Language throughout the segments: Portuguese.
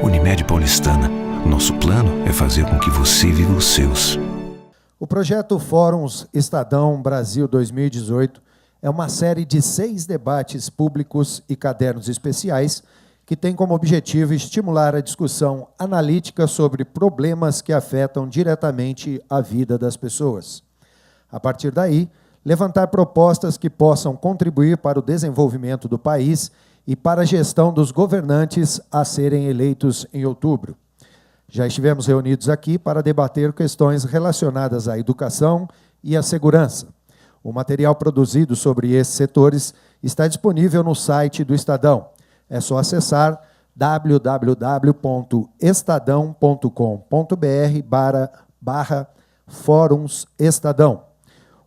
Unimed Paulistana. Nosso plano é fazer com que você viva os seus. O projeto Fóruns Estadão Brasil 2018 é uma série de 6 debates públicos e cadernos especiais que tem como objetivo estimular a discussão analítica sobre problemas que afetam diretamente a vida das pessoas. A partir daí, levantar propostas que possam contribuir para o desenvolvimento do país e para a gestão dos governantes a serem eleitos em outubro. Já estivemos reunidos aqui para debater questões relacionadas à educação e à segurança. O material produzido sobre esses setores está disponível no site do Estadão. É só acessar www.estadão.com.br/Fóruns Estadão.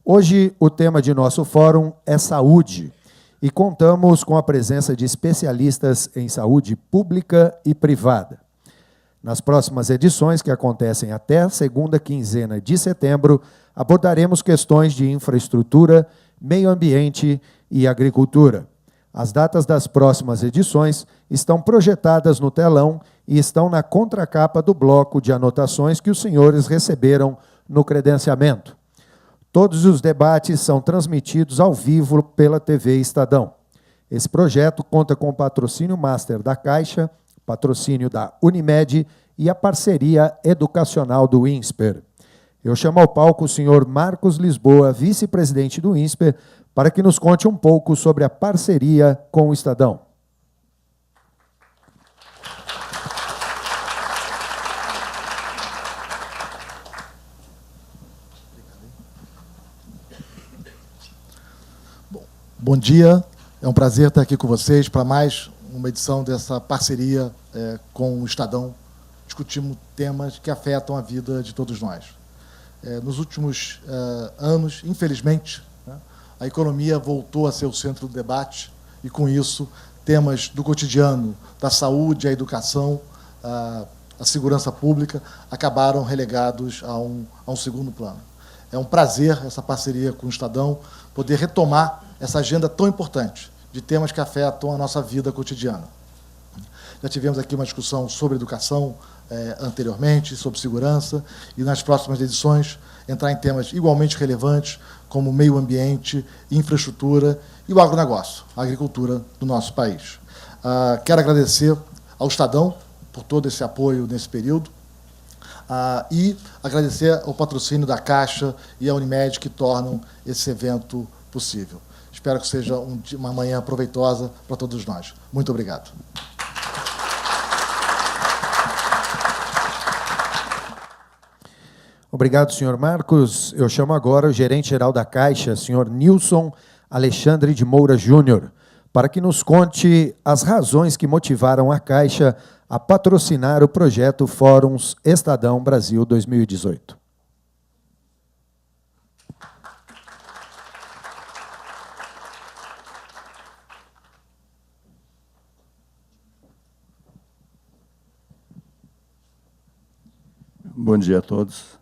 Hoje, o tema de nosso fórum é saúde e contamos com a presença de especialistas em saúde pública e privada. Nas próximas edições, que acontecem até a segunda quinzena de setembro, abordaremos questões de infraestrutura, meio ambiente e agricultura. As datas das próximas edições estão projetadas no telão e estão na contracapa do bloco de anotações que os senhores receberam no credenciamento. Todos os debates são transmitidos ao vivo pela TV Estadão. Esse projeto conta com o patrocínio master da Caixa, patrocínio da Unimed e a parceria educacional do INSPER. Eu chamo ao palco o senhor Marcos Lisboa, vice-presidente do INSPER, para que nos conte um pouco sobre a parceria com o Estadão. Bom dia, é um prazer estar aqui com vocês para mais uma edição dessa parceria com o Estadão. Discutimos temas que afetam a vida de todos nós. Nos últimos anos, infelizmente, a economia voltou a ser o centro do debate e, com isso, temas do cotidiano, da saúde, a educação, a segurança pública, acabaram relegados a um segundo plano. É um prazer, essa parceria com o Estadão, poder retomar essa agenda tão importante de temas que afetam a nossa vida cotidiana. Já tivemos aqui uma discussão sobre educação anteriormente, sobre segurança, e nas próximas edições entrar em temas igualmente relevantes, como meio ambiente, infraestrutura e o agronegócio, a agricultura do nosso país. Quero agradecer ao Estadão por todo esse apoio nesse período e agradecer ao patrocínio da Caixa e a Unimed que tornam esse evento possível. Espero que seja uma manhã proveitosa para todos nós. Muito obrigado. Obrigado, senhor Marcos. Eu chamo agora o gerente-geral da Caixa, senhor Nilson Alexandre de Moura Júnior, para que nos conte as razões que motivaram a Caixa a patrocinar o projeto Fóruns Estadão Brasil 2018. Bom dia a todos.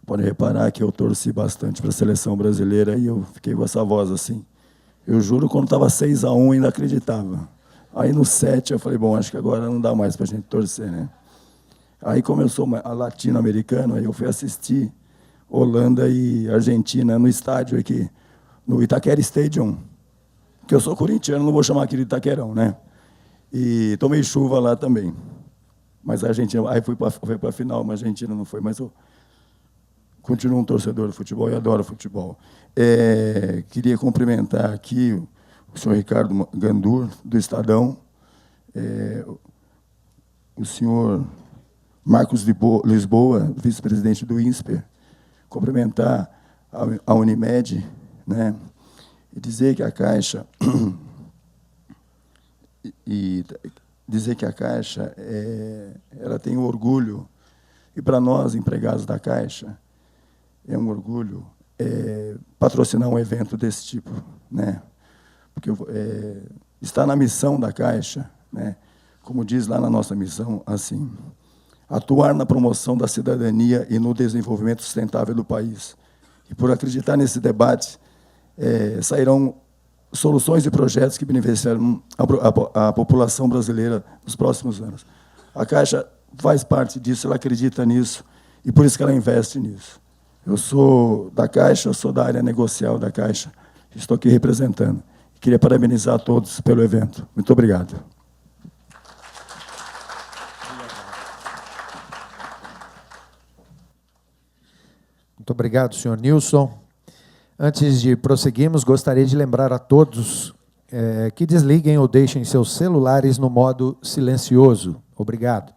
Podem reparar que eu torci bastante para a seleção brasileira e eu fiquei com essa voz assim. Eu juro, quando estava 6-1, ainda acreditava. Aí no 7 eu falei, bom, acho que agora não dá mais para a gente torcer, né? Aí começou a latino-americano, aí eu fui assistir Holanda e Argentina no estádio aqui, no Itaquera Stadium, que eu sou corintiano, não vou chamar aquele Itaquerão, né? E tomei chuva lá também. Mas a Argentina, aí foi para a final, mas a Argentina não foi, mas eu continuo um torcedor de futebol e adoro futebol. Queria cumprimentar aqui o senhor Ricardo Gandur, do Estadão, o senhor Marcos Lisboa, vice-presidente do INSPER, cumprimentar a Unimed, né, e dizer que a Caixa ela tem um orgulho, e para nós, empregados da Caixa, é um orgulho patrocinar um evento desse tipo, né? Porque está na missão da Caixa, né? Como diz lá na nossa missão, assim, atuar na promoção da cidadania e no desenvolvimento sustentável do país. E por acreditar nesse debate, sairão soluções e projetos que beneficiarão a população brasileira nos próximos anos. A Caixa faz parte disso, ela acredita nisso, e por isso que ela investe nisso. Eu sou da Caixa, eu sou da área negocial da Caixa, estou aqui representando. Queria parabenizar a todos pelo evento. Muito obrigado. Muito obrigado, senhor Nilson. Antes de prosseguirmos, gostaria de lembrar a todos que desliguem ou deixem seus celulares no modo silencioso. Obrigado.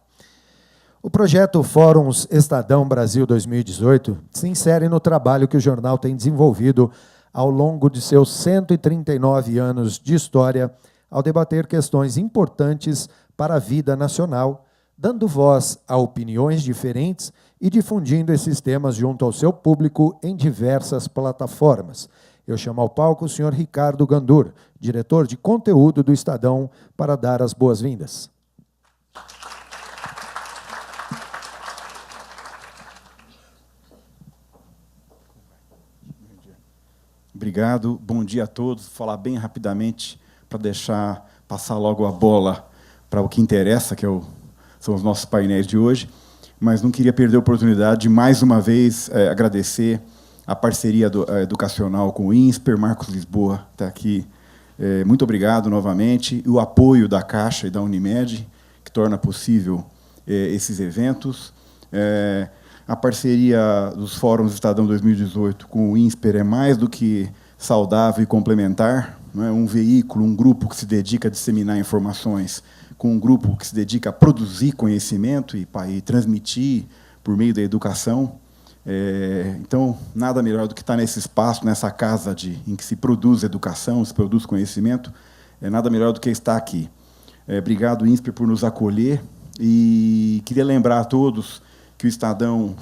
O projeto Fóruns Estadão Brasil 2018 se insere no trabalho que o jornal tem desenvolvido ao longo de seus 139 anos de história, ao debater questões importantes para a vida nacional, dando voz a opiniões diferentes e difundindo esses temas junto ao seu público em diversas plataformas. Eu chamo ao palco o senhor Ricardo Gandur, diretor de conteúdo do Estadão, para dar as boas-vindas. Obrigado, bom dia a todos. Vou falar bem rapidamente para deixar passar logo a bola para o que interessa, que são os nossos painéis de hoje, mas não queria perder a oportunidade de, mais uma vez, agradecer a parceria educacional com o INSPER. Marcos Lisboa está aqui. Muito obrigado novamente. E o apoio da Caixa e da Unimed, que torna possível esses eventos. A parceria dos Fóruns Estadão 2018 com o INSPER é mais do que saudável e complementar. Não é? Um veículo, um grupo que se dedica a disseminar informações, com um grupo que se dedica a produzir conhecimento e transmitir por meio da educação. Então, nada melhor do que estar nesse espaço, nessa casa em que se produz educação, se produz conhecimento, nada melhor do que estar aqui. Obrigado, INSPER, por nos acolher. E queria lembrar a todos que o Estadão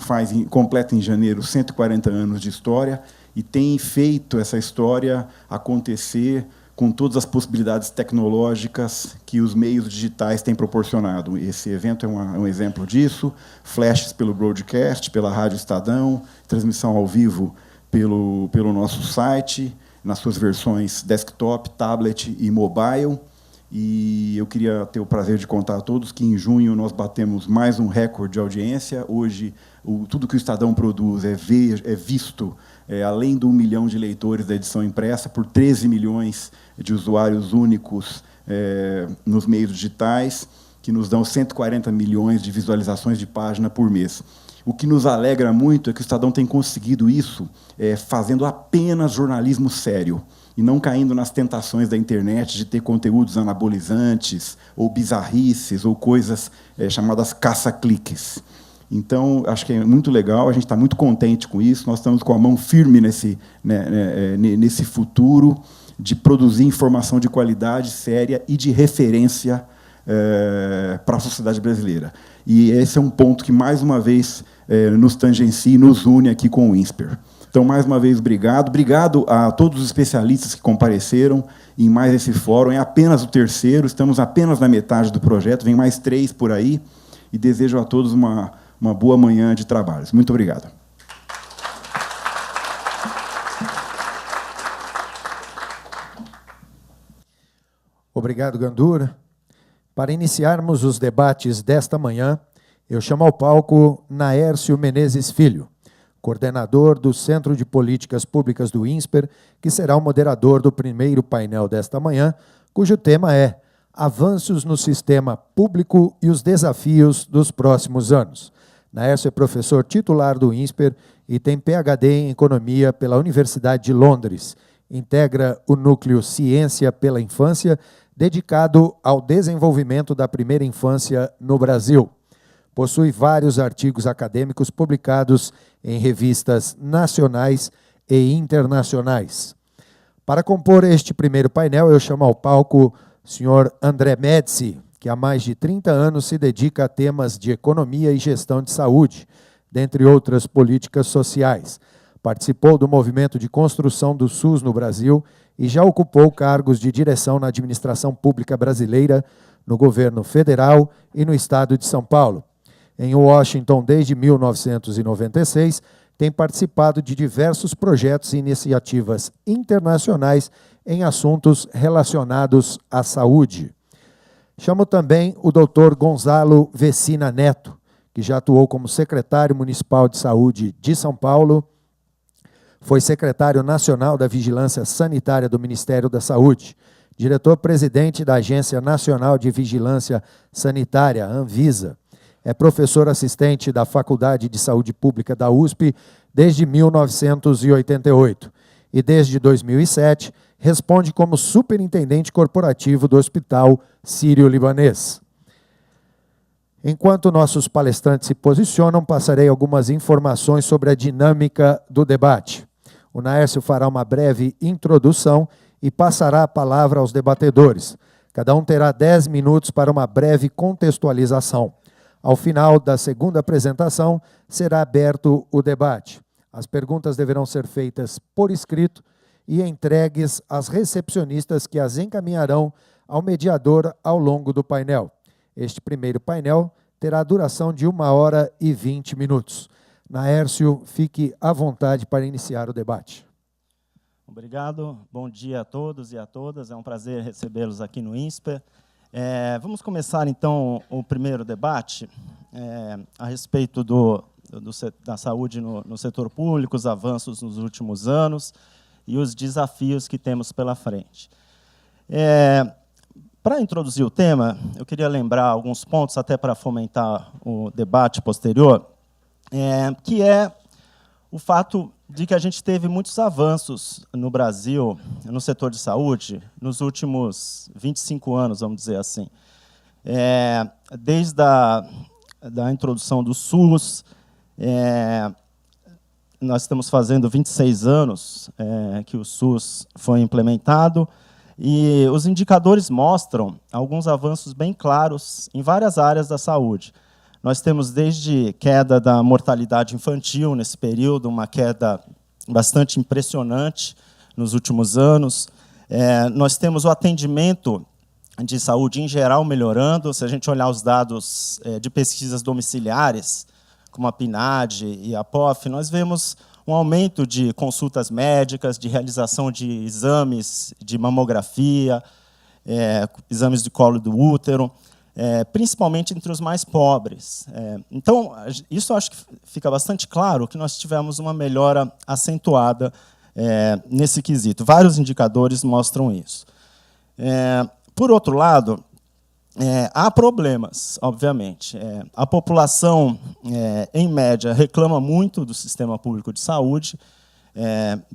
completa em janeiro 140 anos de história e tem feito essa história acontecer com todas as possibilidades tecnológicas que os meios digitais têm proporcionado. Esse evento é um exemplo disso, flashes pelo broadcast, pela Rádio Estadão, transmissão ao vivo pelo nosso site, nas suas versões desktop, tablet e mobile. E eu queria ter o prazer de contar a todos que, em junho, nós batemos mais um recorde de audiência. Hoje, tudo que o Estadão produz é visto, além do 1 milhão de leitores da edição impressa, por 13 milhões de usuários únicos nos meios digitais, que nos dão 140 milhões de visualizações de página por mês. O que nos alegra muito é que o Estadão tem conseguido isso fazendo apenas jornalismo sério, e não caindo nas tentações da internet de ter conteúdos anabolizantes, ou bizarrices, ou coisas chamadas caça-cliques. Então, acho que é muito legal, a gente está muito contente com isso, nós estamos com a mão firme nesse futuro de produzir informação de qualidade, séria e de referência para a sociedade brasileira. E esse é um ponto que, mais uma vez, nos tangencia e nos une aqui com o INSPER. Então, mais uma vez, obrigado. Obrigado a todos os especialistas que compareceram em mais esse fórum. É apenas o terceiro, estamos apenas na metade do projeto, vem mais 3 por aí, e desejo a todos uma boa manhã de trabalhos. Muito obrigado. Obrigado, Gandur. Para iniciarmos os debates desta manhã, eu chamo ao palco Naércio Menezes Filho, coordenador do Centro de Políticas Públicas do INSPER, que será o moderador do primeiro painel desta manhã, cujo tema é Avanços no Sistema Público e os Desafios dos Próximos Anos. Naércio é professor titular do INSPER e tem PhD em Economia pela Universidade de Londres. Integra o núcleo Ciência pela Infância, dedicado ao desenvolvimento da primeira infância no Brasil. Possui vários artigos acadêmicos publicados em revistas nacionais e internacionais. Para compor este primeiro painel, eu chamo ao palco o senhor André Médici, que há mais de 30 anos se dedica a temas de economia e gestão de saúde, dentre outras políticas sociais. Participou do movimento de construção do SUS no Brasil e já ocupou cargos de direção na administração pública brasileira, no governo federal e no estado de São Paulo. Em Washington, desde 1996, tem participado de diversos projetos e iniciativas internacionais em assuntos relacionados à saúde. Chamo também o doutor Gonzalo Vecina Neto, que já atuou como secretário municipal de saúde de São Paulo, foi secretário nacional da Vigilância Sanitária do Ministério da Saúde, diretor-presidente da Agência Nacional de Vigilância Sanitária, Anvisa. É professor assistente da Faculdade de Saúde Pública da USP desde 1988 e, desde 2007, responde como superintendente corporativo do Hospital Sírio-Libanês. Enquanto nossos palestrantes se posicionam, passarei algumas informações sobre a dinâmica do debate. O Naércio fará uma breve introdução e passará a palavra aos debatedores. Cada um terá 10 minutos para uma breve contextualização. Ao final da segunda apresentação, será aberto o debate. As perguntas deverão ser feitas por escrito e entregues às recepcionistas que as encaminharão ao mediador ao longo do painel. Este primeiro painel terá duração de 1 hora e 20 minutos. Naércio, fique à vontade para iniciar o debate. Obrigado. Bom dia a todos e a todas. É um prazer recebê-los aqui no INSPER. Vamos começar, então, o primeiro debate a respeito da saúde no setor público, os avanços nos últimos anos e os desafios que temos pela frente. Para introduzir o tema, eu queria lembrar alguns pontos, até para fomentar o debate posterior, que é o fato de que a gente teve muitos avanços no Brasil, no setor de saúde, nos últimos 25 anos, vamos dizer assim. Desde da introdução do SUS, nós estamos fazendo 26 anos que o SUS foi implementado, e os indicadores mostram alguns avanços bem claros em várias áreas da saúde. Nós temos desde queda da mortalidade infantil nesse período, uma queda bastante impressionante nos últimos anos. Nós temos o atendimento de saúde em geral melhorando. Se a gente olhar os dados de pesquisas domiciliares, como a PNAD e a POF, nós vemos um aumento de consultas médicas, de realização de exames de mamografia, exames de colo do útero, principalmente entre os mais pobres. Então, isso acho que fica bastante claro que nós tivemos uma melhora acentuada nesse quesito. Vários indicadores mostram isso. Por outro lado, há problemas, obviamente. A população, em média, reclama muito do sistema público de saúde.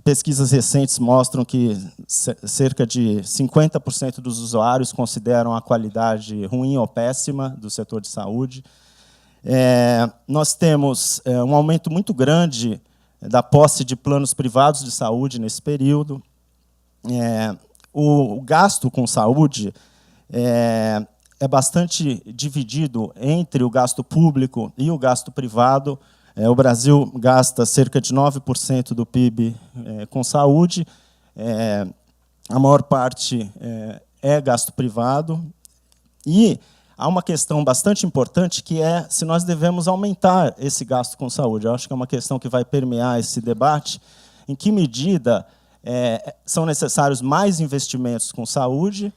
Pesquisas recentes mostram que cerca de 50% dos usuários consideram a qualidade ruim ou péssima do setor de saúde. Nós temos um aumento muito grande da posse de planos privados de saúde nesse período. O gasto com saúde é bastante dividido entre o gasto público e o gasto privado. O Brasil gasta cerca de 9% do PIB com saúde. A maior parte é gasto privado. E há uma questão bastante importante, que é se nós devemos aumentar esse gasto com saúde. Eu acho que é uma questão que vai permear esse debate. Em que medida são necessários mais investimentos com saúde,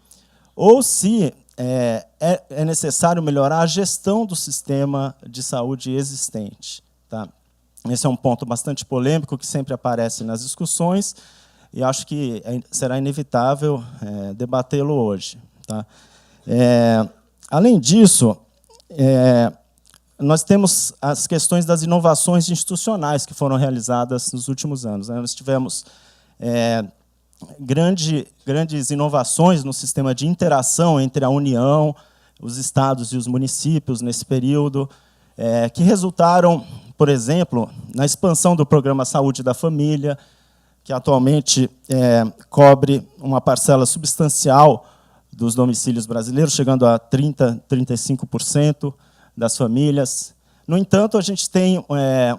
ou se é necessário melhorar a gestão do sistema de saúde existente. Tá? Esse é um ponto bastante polêmico que sempre aparece nas discussões e acho que será inevitável debatê-lo hoje. Tá? Além disso, nós temos as questões das inovações institucionais que foram realizadas nos últimos anos. Nós tivemos grandes inovações no sistema de interação entre a União, os estados e os municípios nesse período, que resultaram, por exemplo, na expansão do Programa Saúde da Família, que atualmente cobre uma parcela substancial dos domicílios brasileiros, chegando a 30%, 35% das famílias. No entanto, a gente tem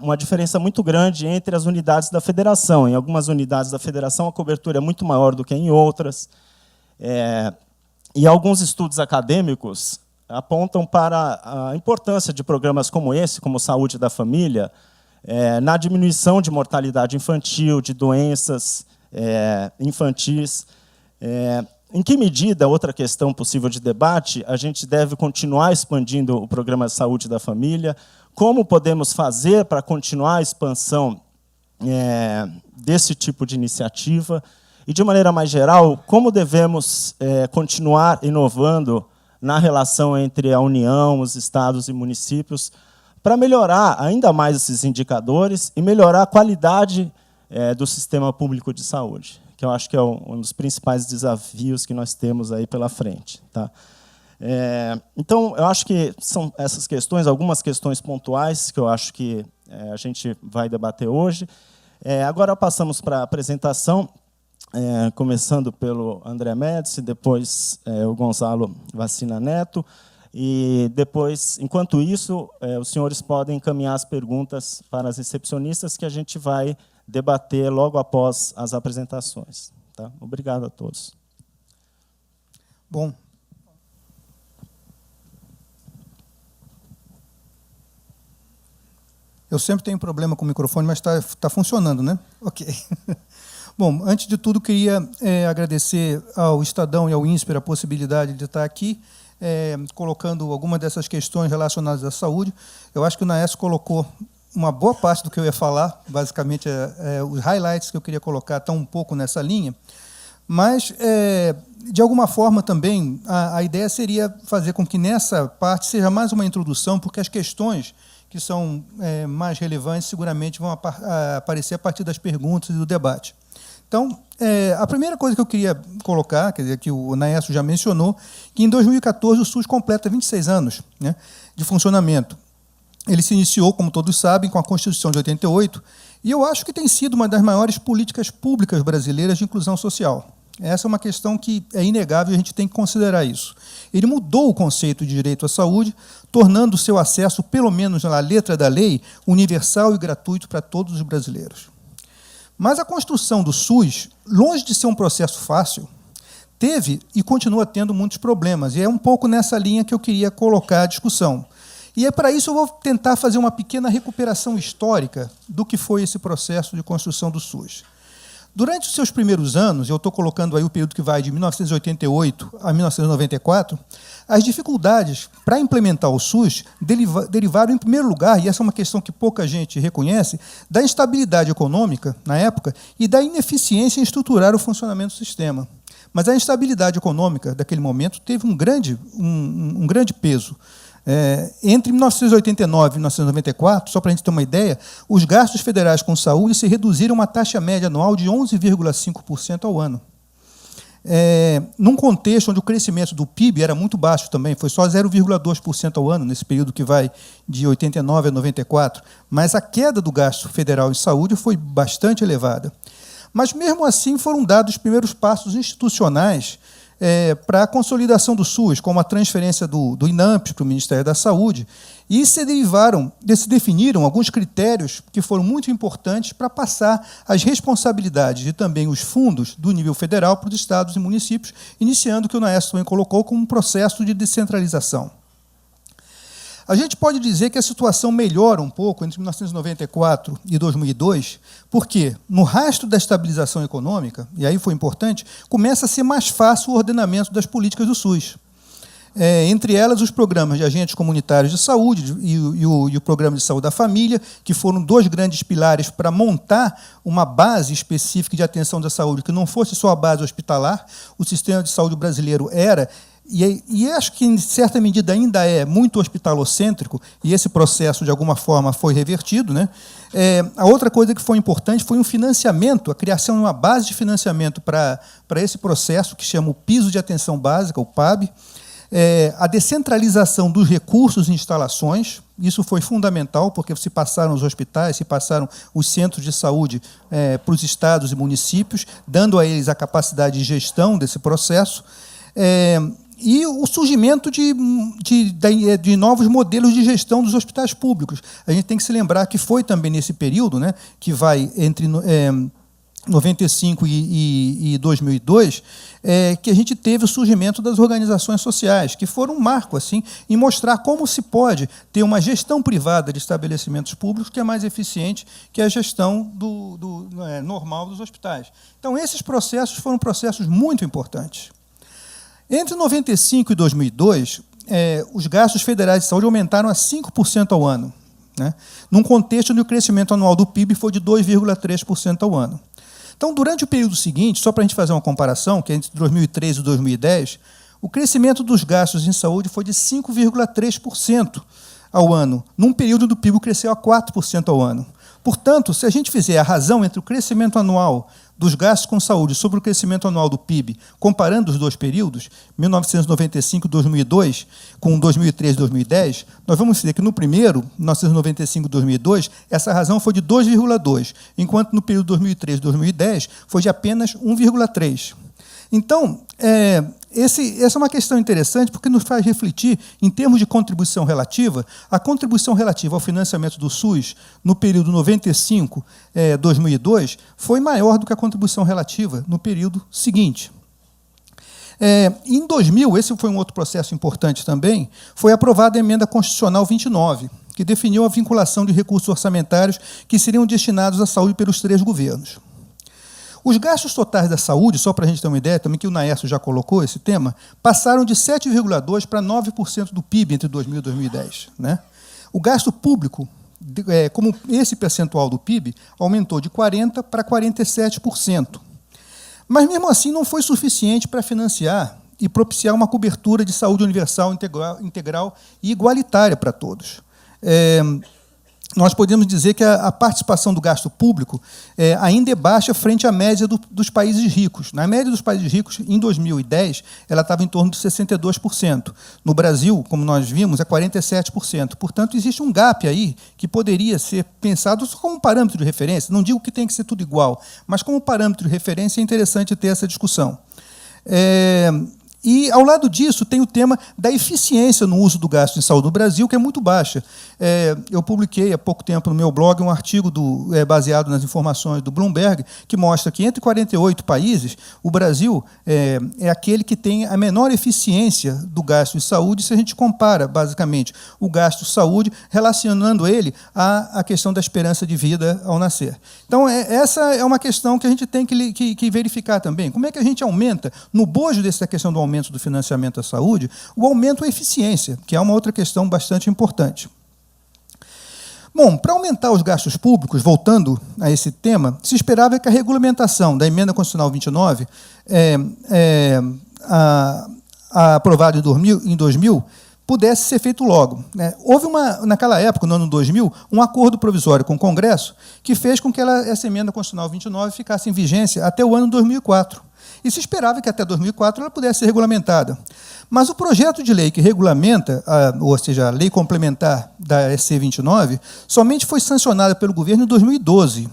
uma diferença muito grande entre as unidades da federação. Em algumas unidades da federação, a cobertura é muito maior do que em outras. E alguns estudos acadêmicos apontam para a importância de programas como esse, como Saúde da Família, na diminuição de mortalidade infantil, de doenças infantis. Em que medida, outra questão possível de debate, a gente deve continuar expandindo o programa de saúde da família? Como podemos fazer para continuar a expansão desse tipo de iniciativa? E, de maneira mais geral, como devemos continuar inovando na relação entre a União, os estados e municípios, para melhorar ainda mais esses indicadores e melhorar a qualidade do sistema público de saúde, que eu acho que é um dos principais desafios que nós temos aí pela frente. Tá? Então, eu acho que são essas questões, algumas questões pontuais, que eu acho que a gente vai debater hoje. Agora passamos para a apresentação, começando pelo André Médici, depois o Gonzalo Vacina Neto, e depois, enquanto isso, os senhores podem encaminhar as perguntas para as recepcionistas, que a gente vai debater logo após as apresentações. Tá? Obrigado a todos. Bom, eu sempre tenho problema com o microfone, mas está funcionando, né? Ok. Bom, antes de tudo, queria agradecer ao Estadão e ao INSPER a possibilidade de estar aqui, colocando algumas dessas questões relacionadas à saúde. Eu acho que o Naes colocou uma boa parte do que eu ia falar, basicamente os highlights que eu queria colocar estão um pouco nessa linha, mas, de alguma forma, também, a ideia seria fazer com que nessa parte seja mais uma introdução, porque as questões que são mais relevantes seguramente vão aparecer a partir das perguntas e do debate. Então, a primeira coisa que eu queria colocar, quer dizer, que o Naesso já mencionou, que em 2014 o SUS completa 26 anos, né, de funcionamento. Ele se iniciou, como todos sabem, com a Constituição de 88, e eu acho que tem sido uma das maiores políticas públicas brasileiras de inclusão social. Essa é uma questão que é inegável e a gente tem que considerar isso. Ele mudou o conceito de direito à saúde, tornando o seu acesso, pelo menos na letra da lei, universal e gratuito para todos os brasileiros. Mas a construção do SUS, longe de ser um processo fácil, teve e continua tendo muitos problemas, e é um pouco nessa linha que eu queria colocar a discussão. E para isso eu vou tentar fazer uma pequena recuperação histórica do que foi esse processo de construção do SUS. Durante os seus primeiros anos, eu estou colocando aí o período que vai de 1988 a 1994, as dificuldades para implementar o SUS derivaram, em primeiro lugar, e essa é uma questão que pouca gente reconhece, da instabilidade econômica, na época, e da ineficiência em estruturar o funcionamento do sistema. Mas a instabilidade econômica daquele momento teve um grande peso. Entre 1989 e 1994, só para a gente ter uma ideia, os gastos federais com saúde se reduziram a uma taxa média anual de 11,5% ao ano. Num contexto onde o crescimento do PIB era muito baixo também, foi só 0,2% ao ano, nesse período que vai de 89 a 94, mas a queda do gasto federal em saúde foi bastante elevada. Mas, mesmo assim, foram dados os primeiros passos institucionais para a consolidação do SUS, como a transferência do INAMPS para o Ministério da Saúde, e se definiram alguns critérios que foram muito importantes para passar as responsabilidades e também os fundos do nível federal para os estados e municípios, iniciando o que o Naesso também colocou como um processo de descentralização. A gente pode dizer que a situação melhora um pouco entre 1994 e 2002, porque, no rastro da estabilização econômica, e aí foi importante, começa a ser mais fácil o ordenamento das políticas do SUS. Entre elas, os programas de agentes comunitários de saúde e o programa de saúde da família, que foram dois grandes pilares para montar uma base específica de atenção da saúde, que não fosse só a base hospitalar. O sistema de saúde brasileiro era... E acho que, em certa medida, ainda é muito hospitalocêntrico, e esse processo, de alguma forma, foi revertido, né? A outra coisa que foi importante foi um financiamento, a criação de uma base de financiamento para esse processo, que chama o Piso de Atenção Básica, o PAB, a descentralização dos recursos e instalações. Isso foi fundamental, porque se passaram os hospitais, se passaram os centros de saúde para os estados e municípios, dando a eles a capacidade de gestão desse processo. E o surgimento de novos modelos de gestão dos hospitais públicos. A gente tem que se lembrar que foi também nesse período, né, que vai entre 95 e 2002, que a gente teve o surgimento das organizações sociais, que foram um marco assim, em mostrar como se pode ter uma gestão privada de estabelecimentos públicos que é mais eficiente que a gestão normal dos hospitais. Então, esses processos foram processos muito importantes. Entre 95 e 2002, os gastos federais de saúde aumentaram a 5% ao ano, né, num contexto onde o crescimento anual do PIB foi de 2,3% ao ano. Então, durante o período seguinte, só para a gente fazer uma comparação, que é entre 2013 e 2010, o crescimento dos gastos em saúde foi de 5,3% ao ano, num período do PIB cresceu a 4% ao ano. Portanto, se a gente fizer a razão entre o crescimento anual dos gastos com saúde sobre o crescimento anual do PIB, comparando os dois períodos, 1995 e 2002, com 2003 e 2010, nós vamos ver que no primeiro, 1995 e 2002, essa razão foi de 2,2, enquanto no período 2003 e 2010 foi de apenas 1,3. Então, essa é uma questão interessante porque nos faz refletir, em termos de contribuição relativa, a contribuição relativa ao financiamento do SUS no período 95-2002 foi maior do que a contribuição relativa no período seguinte. Em 2000, esse foi um outro processo importante também, foi aprovada a Emenda Constitucional 29, que definiu a vinculação de recursos orçamentários que seriam destinados à saúde pelos 3 governos. Os gastos totais da saúde, só para a gente ter uma ideia, também que o Naércio já colocou esse tema, passaram de 7,2% para 9% do PIB entre 2000 e 2010. Né? O gasto público, como esse percentual do PIB, aumentou de 40% para 47%. Mas, mesmo assim, não foi suficiente para financiar e propiciar uma cobertura de saúde universal, integral e igualitária para todos. Nós podemos dizer que a participação do gasto público ainda é baixa frente à média dos países ricos. Na média dos países ricos, em 2010, ela estava em torno de 62%. No Brasil, como nós vimos, é 47%. Portanto, existe um gap aí que poderia ser pensado só como parâmetro de referência. Não digo que tem que ser tudo igual, mas como parâmetro de referência é interessante ter essa discussão. E, ao lado disso, tem o tema da eficiência no uso do gasto em saúde no Brasil, que é muito baixa. Eu publiquei há pouco tempo no meu blog um artigo baseado nas informações do Bloomberg, que mostra que, entre 48 países, o Brasil é aquele que tem a menor eficiência do gasto em saúde, se a gente compara, basicamente, o gasto de saúde, relacionando ele à questão da esperança de vida ao nascer. Então, essa é uma questão que a gente tem que verificar também. Como é que a gente aumenta, no bojo dessa questão do aumento do financiamento à saúde, o aumento da eficiência, que é uma outra questão bastante importante. Bom, para aumentar os gastos públicos, voltando a esse tema, se esperava que a regulamentação da Emenda Constitucional 29, aprovada em 2000, pudesse ser feito logo. Houve, naquela época, no ano 2000, um acordo provisório com o Congresso que fez com que essa Emenda Constitucional 29 ficasse em vigência até o ano 2004. E se esperava que até 2004 ela pudesse ser regulamentada. Mas o projeto de lei que regulamenta, ou seja, a lei complementar da SC 29, somente foi sancionada pelo governo em 2012,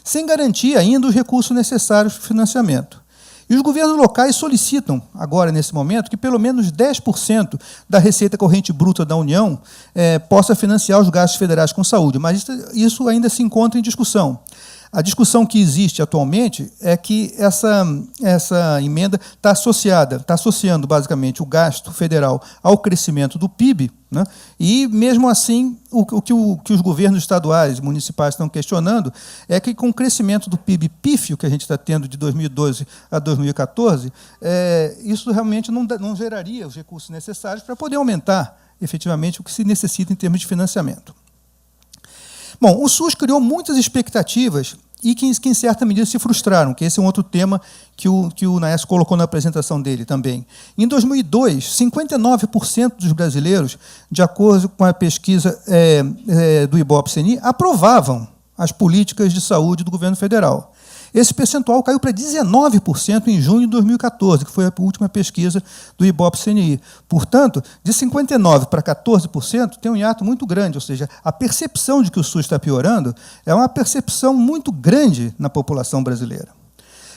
sem garantir ainda os recursos necessários para o financiamento. E os governos locais solicitam, agora, nesse momento, que pelo menos 10% da receita corrente bruta da União possa financiar os gastos federais com saúde, mas isso ainda se encontra em discussão. A discussão que existe atualmente é que essa emenda está associando, basicamente, o gasto federal ao crescimento do PIB, né? E, mesmo assim, o que os governos estaduais e municipais estão questionando é que, com o crescimento do PIB pífio que a gente está tendo de 2012 a 2014, isso realmente não geraria os recursos necessários para poder aumentar, efetivamente, o que se necessita em termos de financiamento. Bom, o SUS criou muitas expectativas e que, em certa medida, se frustraram, que esse é um outro tema que o Naércio colocou na apresentação dele também. Em 2002, 59% dos brasileiros, de acordo com a pesquisa do Ibope-CNI, aprovavam as políticas de saúde do governo federal. Esse percentual caiu para 19% em junho de 2014, que foi a última pesquisa do Ibope-CNI. Portanto, de 59% para 14% tem um hiato muito grande, ou seja, a percepção de que o SUS está piorando é uma percepção muito grande na população brasileira.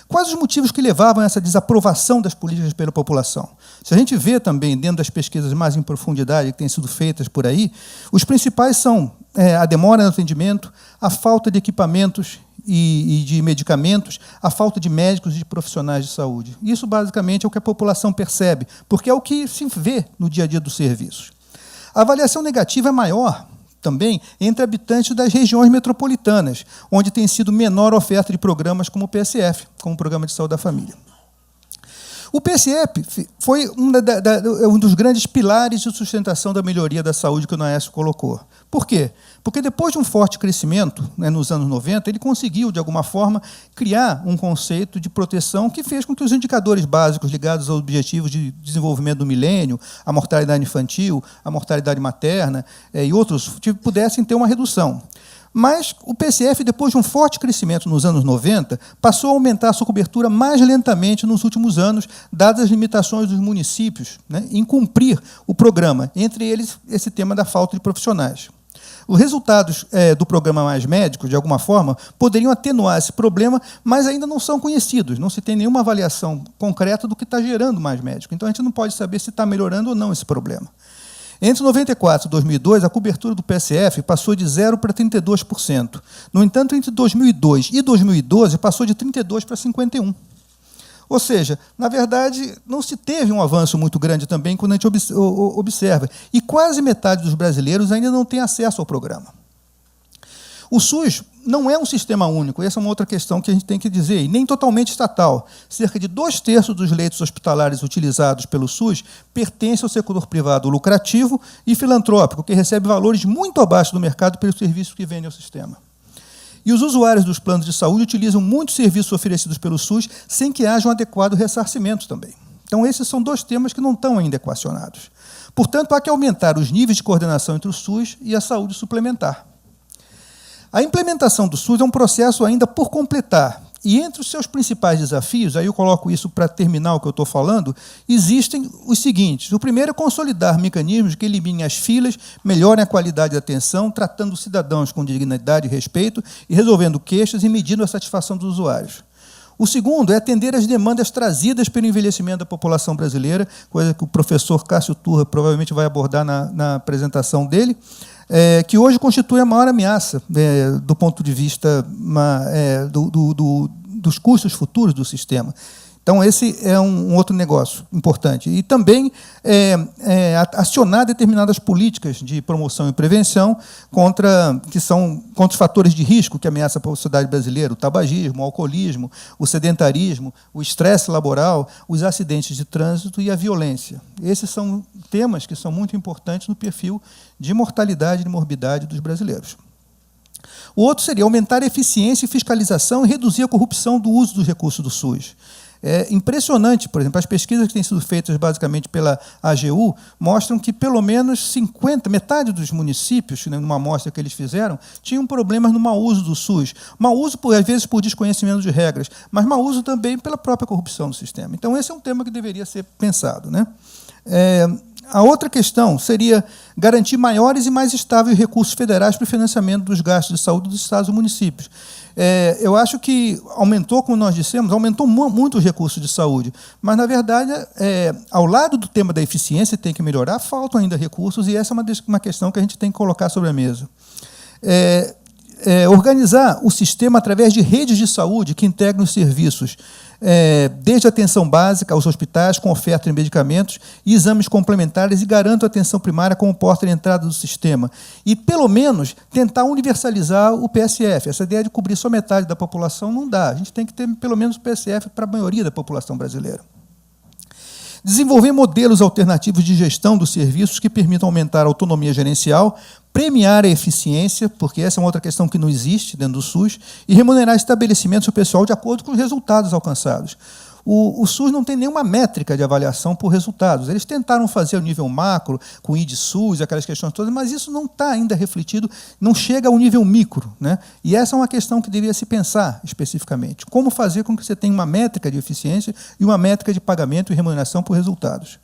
Quais os motivos que levavam a essa desaprovação das políticas pela população? Se a gente vê também, dentro das pesquisas mais em profundidade que têm sido feitas por aí, os principais são a demora no atendimento, a falta de equipamentos e de medicamentos, a falta de médicos e de profissionais de saúde. Isso, basicamente, é o que a população percebe, porque é o que se vê no dia a dia dos serviços. A avaliação negativa é maior também entre habitantes das regiões metropolitanas, onde tem sido menor a oferta de programas como o PSF, como o Programa de Saúde da Família. O PSF foi um dos grandes pilares de sustentação da melhoria da saúde que o Noaes colocou. Por quê? Porque depois de um forte crescimento, né, nos anos 90, ele conseguiu, de alguma forma, criar um conceito de proteção que fez com que os indicadores básicos ligados aos objetivos de desenvolvimento do milênio, a mortalidade infantil, a mortalidade materna e outros, pudessem ter uma redução. Mas o PSF, depois de um forte crescimento nos anos 90, passou a aumentar a sua cobertura mais lentamente nos últimos anos, dadas as limitações dos municípios, né, em cumprir o programa, entre eles esse tema da falta de profissionais. Os resultados do programa Mais Médicos, de alguma forma, poderiam atenuar esse problema, mas ainda não são conhecidos. Não se tem nenhuma avaliação concreta do que está gerando mais médico. Então, a gente não pode saber se está melhorando ou não esse problema. Entre 94 e 2002, a cobertura do PSF passou de 0% para 32%. No entanto, entre 2002 e 2012, passou de 32% para 51%. Ou seja, na verdade, não se teve um avanço muito grande também quando a gente observa. E quase metade dos brasileiros ainda não tem acesso ao programa. O SUS não é um sistema único, essa é uma outra questão que a gente tem que dizer, e nem totalmente estatal. Cerca de 2/3 dos leitos hospitalares utilizados pelo SUS pertencem ao setor privado lucrativo e filantrópico, que recebe valores muito abaixo do mercado pelos serviços que vendem ao sistema. E os usuários dos planos de saúde utilizam muitos serviços oferecidos pelo SUS sem que haja um adequado ressarcimento também. Então, esses são dois temas que não estão ainda equacionados. Portanto, há que aumentar os níveis de coordenação entre o SUS e a saúde suplementar. A implementação do SUS é um processo ainda por completar. E entre os seus principais desafios, aí eu coloco isso para terminar o que eu estou falando, existem os seguintes. O primeiro é consolidar mecanismos que eliminem as filas, melhorem a qualidade da atenção, tratando os cidadãos com dignidade e respeito e resolvendo queixas e medindo a satisfação dos usuários. O segundo é atender às demandas trazidas pelo envelhecimento da população brasileira, coisa que o professor Cássio Turra provavelmente vai abordar na apresentação dele, que hoje constitui a maior ameaça do ponto de vista dos custos futuros do sistema. Então, esse é um outro negócio importante. E também acionar determinadas políticas de promoção e prevenção contra os fatores de risco que ameaçam a sociedade brasileira, o tabagismo, o alcoolismo, o sedentarismo, o estresse laboral, os acidentes de trânsito e a violência. Esses são temas que são muito importantes no perfil de mortalidade e de morbidade dos brasileiros. O outro seria aumentar a eficiência e fiscalização e reduzir a corrupção do uso dos recursos do SUS. É impressionante, por exemplo, as pesquisas que têm sido feitas basicamente pela AGU mostram que pelo menos metade dos municípios, numa amostra que eles fizeram, tinham problemas no mau uso do SUS. Mau uso, às vezes, por desconhecimento de regras, mas mau uso também pela própria corrupção do sistema. Então, esse é um tema que deveria ser pensado, né? A outra questão seria garantir maiores e mais estáveis recursos federais para o financiamento dos gastos de saúde dos estados e municípios. Eu acho que aumentou, como nós dissemos, aumentou muito os recursos de saúde, mas, na verdade, ao lado do tema da eficiência, tem que melhorar, faltam ainda recursos, e essa é uma questão que a gente tem que colocar sobre a mesa. Organizar o sistema através de redes de saúde que integram os serviços, desde a atenção básica aos hospitais, com oferta de medicamentos e exames complementares, e garantam a atenção primária como porta de entrada do sistema. E, pelo menos, tentar universalizar o PSF. Essa ideia de cobrir só metade da população não dá. A gente tem que ter, pelo menos, o PSF para a maioria da população brasileira. Desenvolver modelos alternativos de gestão dos serviços que permitam aumentar a autonomia gerencial, premiar a eficiência, porque essa é uma outra questão que não existe dentro do SUS, e remunerar estabelecimentos e o pessoal de acordo com os resultados alcançados. O SUS não tem nenhuma métrica de avaliação por resultados. Eles tentaram fazer o nível macro, com o ID-SUS, aquelas questões todas, mas isso não está ainda refletido, não chega ao nível micro, né? E essa é uma questão que deveria se pensar especificamente. Como fazer com que você tenha uma métrica de eficiência e uma métrica de pagamento e remuneração por resultados.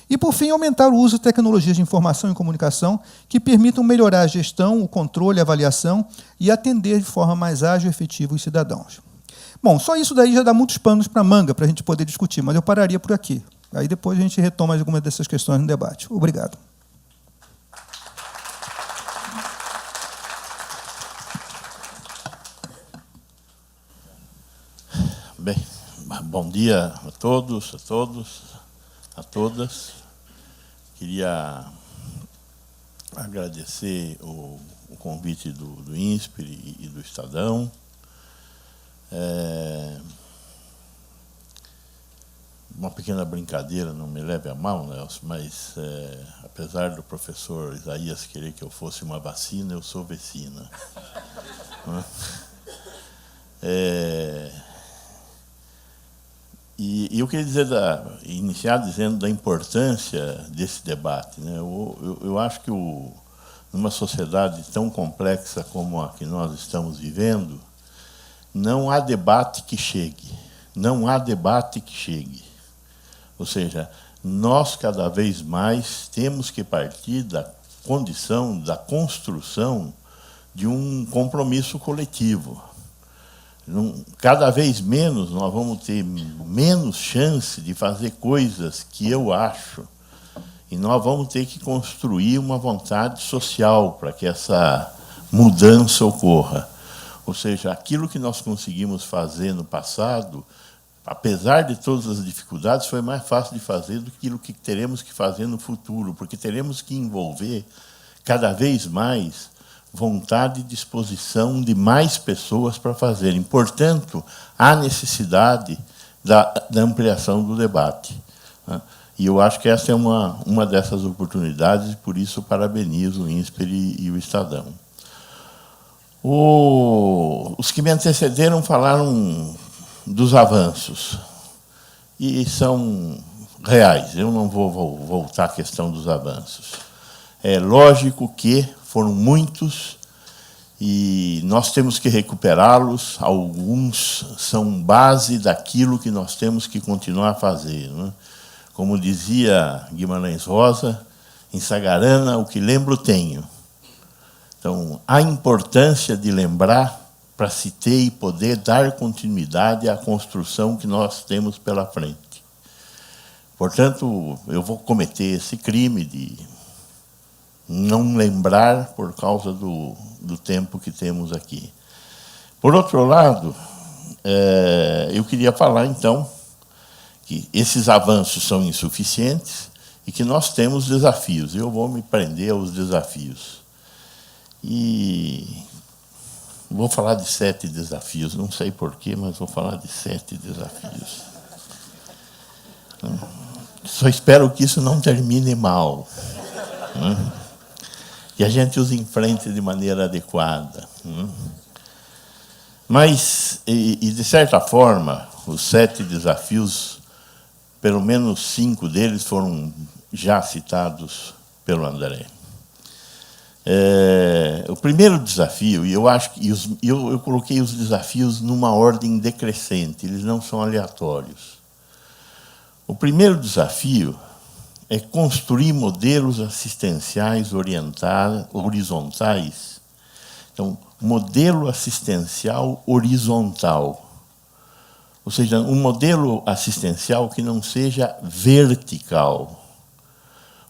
E, por fim, aumentar o uso de tecnologias de informação e comunicação que permitam melhorar a gestão, o controle, a avaliação e atender de forma mais ágil e efetiva os cidadãos. Bom, só isso daí já dá muitos panos para a manga para a gente poder discutir, mas eu pararia por aqui. Aí depois a gente retoma algumas dessas questões no debate. Obrigado. Bem, bom dia a todos, a todas. Queria agradecer o convite do INSPER e do Estadão. uma pequena brincadeira, não me leve a mal, Nelson, mas apesar do professor Isaías querer que eu fosse uma vacina, eu sou vecina. E eu queria iniciar dizendo da importância desse debate, né? Eu acho que numa sociedade tão complexa como a que nós estamos vivendo, não há debate que chegue. Não há debate que chegue. Ou seja, nós cada vez mais temos que partir da condição, da construção de um compromisso coletivo. Cada vez menos nós vamos ter menos chance de fazer coisas que eu acho, e nós vamos ter que construir uma vontade social para que essa mudança ocorra. Ou seja, aquilo que nós conseguimos fazer no passado, apesar de todas as dificuldades, foi mais fácil de fazer do que aquilo que teremos que fazer no futuro, porque teremos que envolver cada vez mais vontade e disposição de mais pessoas para fazerem. Portanto, há necessidade da ampliação do debate. E eu acho que essa é uma dessas oportunidades, e por isso parabenizo o INSPER e o Estadão. Os que me antecederam falaram dos avanços, e são reais. Eu não vou voltar à questão dos avanços. É lógico que foram muitos e nós temos que recuperá-los. Alguns são base daquilo que nós temos que continuar a fazer, né? Como dizia Guimarães Rosa, em Sagarana, o que lembro tenho. Então, a importância de lembrar para se ter e poder dar continuidade à construção que nós temos pela frente. Portanto, eu vou cometer esse crime de não lembrar por causa do tempo que temos aqui. Por outro lado, eu queria falar, então, que esses avanços são insuficientes e que nós temos desafios. Eu vou me prender aos desafios. E vou falar de 7 desafios, não sei porquê, mas vou falar de 7 desafios. Só espero que isso não termine mal, né? Que a gente os enfrente de maneira adequada, né? Mas, de certa forma, os 7 desafios, pelo menos 5 deles foram já citados pelo André. O primeiro desafio, e eu acho que eu coloquei os desafios numa ordem decrescente, eles não são aleatórios. O primeiro desafio é construir modelos assistenciais horizontais. Então, modelo assistencial horizontal. Ou seja, um modelo assistencial que não seja vertical.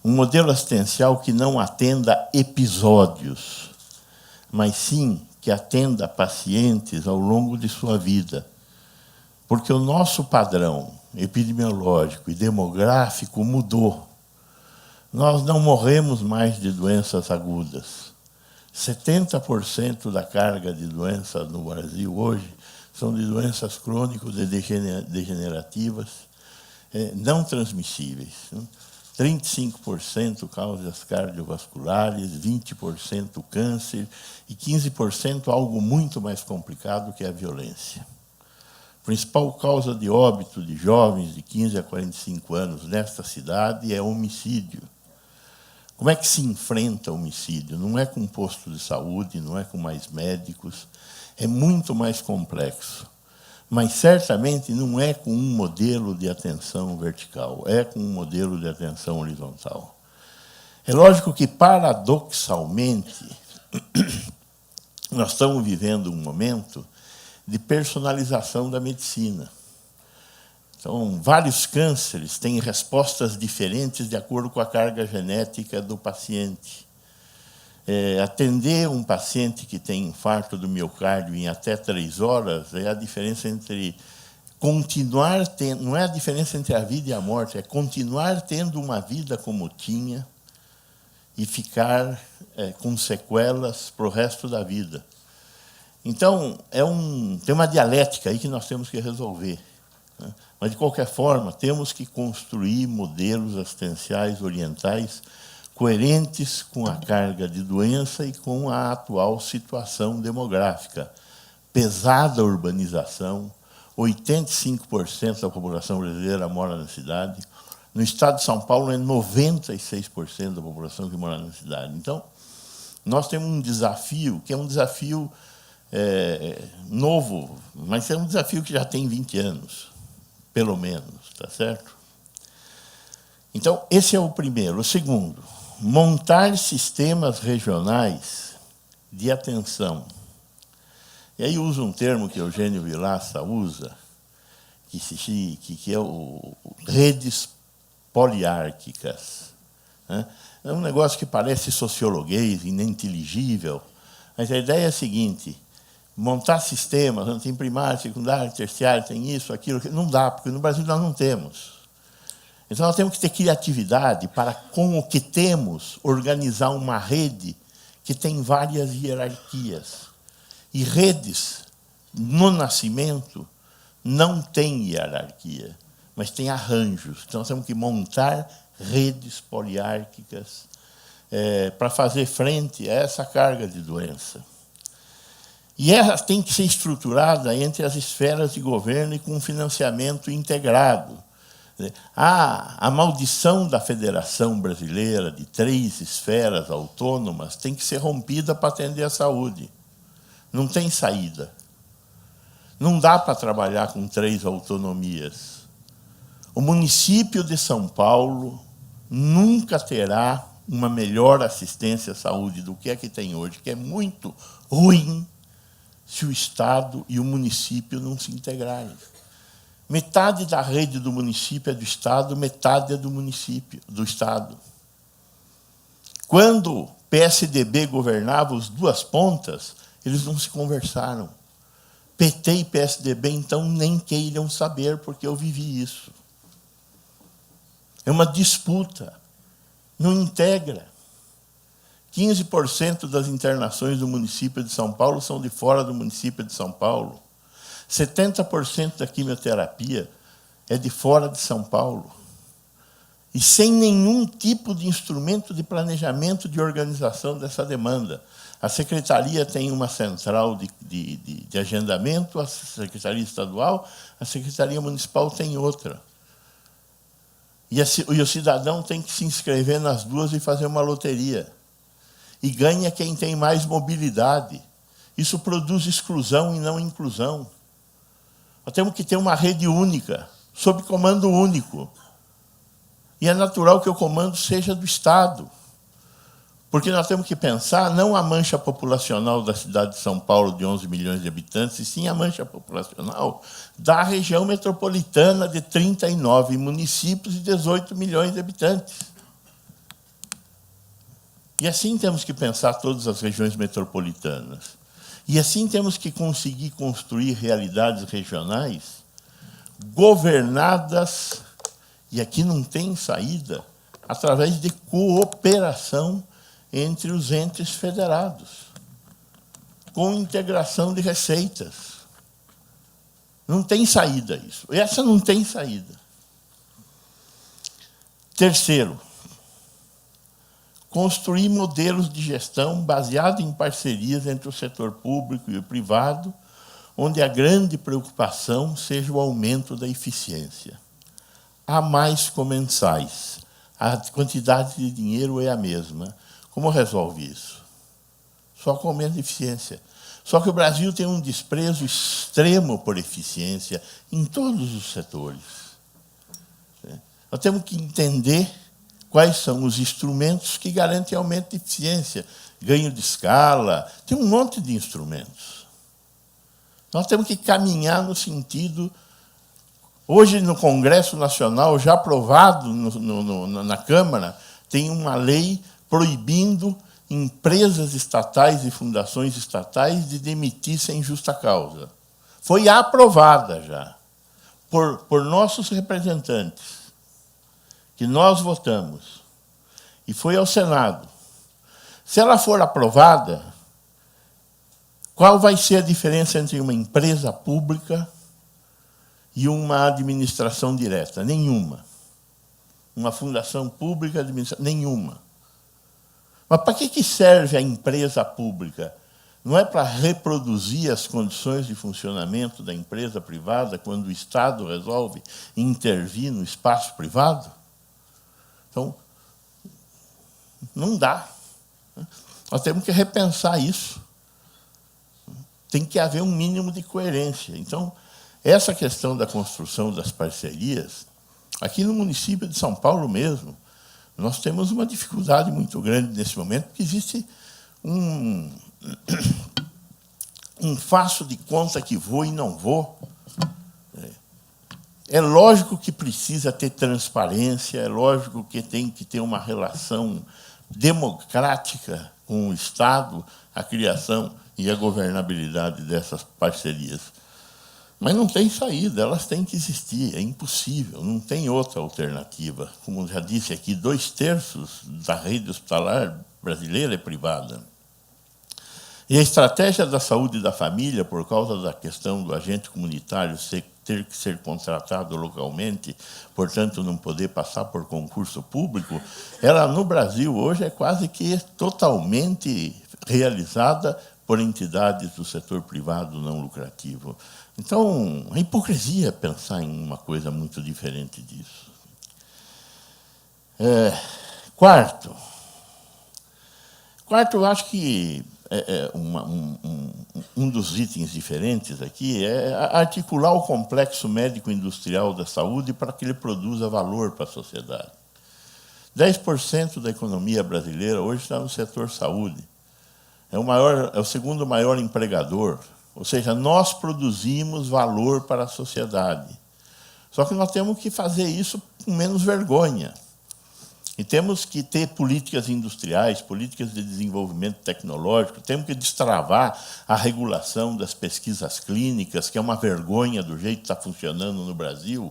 Um modelo assistencial que não atenda episódios, mas sim que atenda pacientes ao longo de sua vida. Porque o nosso padrão epidemiológico e demográfico mudou. Nós não morremos mais de doenças agudas. 70% da carga de doenças no Brasil hoje são de doenças crônico-degenerativas, não transmissíveis. 35% causas cardiovasculares, 20% câncer e 15% algo muito mais complicado, que é a violência. A principal causa de óbito de jovens de 15 a 45 anos nesta cidade é homicídio. Como é que se enfrenta o homicídio? Não é com posto de saúde, não é com mais médicos, é muito mais complexo. Mas, certamente, não é com um modelo de atenção vertical, é com um modelo de atenção horizontal. É lógico que, paradoxalmente, nós estamos vivendo um momento de personalização da medicina. Então, vários cânceres têm respostas diferentes de acordo com a carga genética do paciente. Atender um paciente que tem infarto do miocárdio em até 3 horas é a diferença entre continuar tendo, não é a diferença entre a vida e a morte, é continuar tendo uma vida como tinha e ficar com sequelas para o resto da vida. Então, tem uma dialética aí que nós temos que resolver. né? Mas, de qualquer forma, temos que construir modelos assistenciais orientais coerentes com a carga de doença e com a atual situação demográfica. Pesada urbanização, 85% da população brasileira mora na cidade. No estado de São Paulo, é 96% da população que mora na cidade. Então, nós temos um desafio, que é um desafio novo, mas é um desafio que já tem 20 anos, pelo menos, tá certo? Então, esse é o primeiro. O segundo, montar sistemas regionais de atenção. E aí uso um termo que Eugênio Vilaça usa, que é redes poliárquicas, né? É um negócio que parece sociologuês, ininteligível, mas a ideia é a seguinte: montar sistemas, tem primário, secundário, terciário, tem isso, aquilo, não dá, porque no Brasil nós não temos. Então nós temos que ter criatividade para, com o que temos, organizar uma rede que tem várias hierarquias. E redes, no nascimento, não tem hierarquia, mas tem arranjos. Então, nós temos que montar redes poliárquicas para fazer frente a essa carga de doença. E ela tem que ser estruturada entre as esferas de governo e com um financiamento integrado. A maldição da Federação Brasileira de 3 esferas autônomas tem que ser rompida para atender a saúde. Não tem saída. Não dá para trabalhar com 3 autonomias. O município de São Paulo nunca terá uma melhor assistência à saúde do que a que tem hoje, que é muito ruim se o Estado e o município não se integrarem. Metade da rede do município é do Estado, metade é do município, do Estado. Quando o PSDB governava as 2 pontas, eles não se conversaram. PT e PSDB, então, nem queiram saber, porque eu vivi isso. É uma disputa. Não integra. 15% das internações do município de São Paulo são de fora do município de São Paulo. 70% da quimioterapia é de fora de São Paulo. E sem nenhum tipo de instrumento de planejamento de organização dessa demanda. A Secretaria tem uma central de agendamento, a Secretaria Estadual, a Secretaria Municipal tem outra. E o cidadão tem que se inscrever nas 2 e fazer uma loteria. E ganha quem tem mais mobilidade. Isso produz exclusão e não inclusão. Nós temos que ter uma rede única, sob comando único. E é natural que o comando seja do Estado. Porque nós temos que pensar não a mancha populacional da cidade de São Paulo, de 11 milhões de habitantes, e sim a mancha populacional da região metropolitana de 39 municípios e 18 milhões de habitantes. E assim temos que pensar todas as regiões metropolitanas. E assim temos que conseguir construir realidades regionais governadas, e aqui não tem saída, através de cooperação entre os entes federados, com integração de receitas. Não tem saída isso. Essa não tem saída. Terceiro, construir modelos de gestão baseados em parcerias entre o setor público e o privado, onde a grande preocupação seja o aumento da eficiência. Há mais comensais. A quantidade de dinheiro é a mesma. Como resolve isso? Só com aumento de eficiência. Só que o Brasil tem um desprezo extremo por eficiência em todos os setores. Nós temos que entender quais são os instrumentos que garantem aumento de eficiência, ganho de escala, tem um monte de instrumentos. Nós temos que caminhar no sentido... Hoje, no Congresso Nacional, já aprovado na Câmara, tem uma lei proibindo empresas estatais e fundações estatais de demitir sem justa causa. Foi aprovada já por nossos representantes, que nós votamos, e foi ao Senado. Se ela for aprovada, qual vai ser a diferença entre uma empresa pública e uma administração direta? Nenhuma. Uma fundação pública, nenhuma. Mas para que serve a empresa pública? Não é para reproduzir as condições de funcionamento da empresa privada quando o Estado resolve intervir no espaço privado? Então, não dá. Nós temos que repensar isso. Tem que haver um mínimo de coerência. Então, essa questão da construção das parcerias, aqui no município de São Paulo mesmo, nós temos uma dificuldade muito grande nesse momento, porque existe um faço de conta que vou e não vou. É lógico que precisa ter transparência, é lógico que tem que ter uma relação democrática com o Estado, a criação e a governabilidade dessas parcerias. Mas não tem saída, elas têm que existir, é impossível, não tem outra alternativa. Como já disse aqui, 2/3 da rede hospitalar brasileira é privada. E a estratégia da saúde da família, por causa da questão do agente comunitário ter que ser contratado localmente, portanto, não poder passar por concurso público, ela, no Brasil, hoje, é quase que totalmente realizada por entidades do setor privado não lucrativo. Então, é hipocrisia pensar em uma coisa muito diferente disso. Quarto, eu acho que um dos itens diferentes aqui é articular o complexo médico-industrial da saúde para que ele produza valor para a sociedade. 10% da economia brasileira hoje está no setor saúde. É o segundo maior empregador. Ou seja, nós produzimos valor para a sociedade. Só que nós temos que fazer isso com menos vergonha. E temos que ter políticas industriais, políticas de desenvolvimento tecnológico, temos que destravar a regulação das pesquisas clínicas, que é uma vergonha do jeito que está funcionando no Brasil.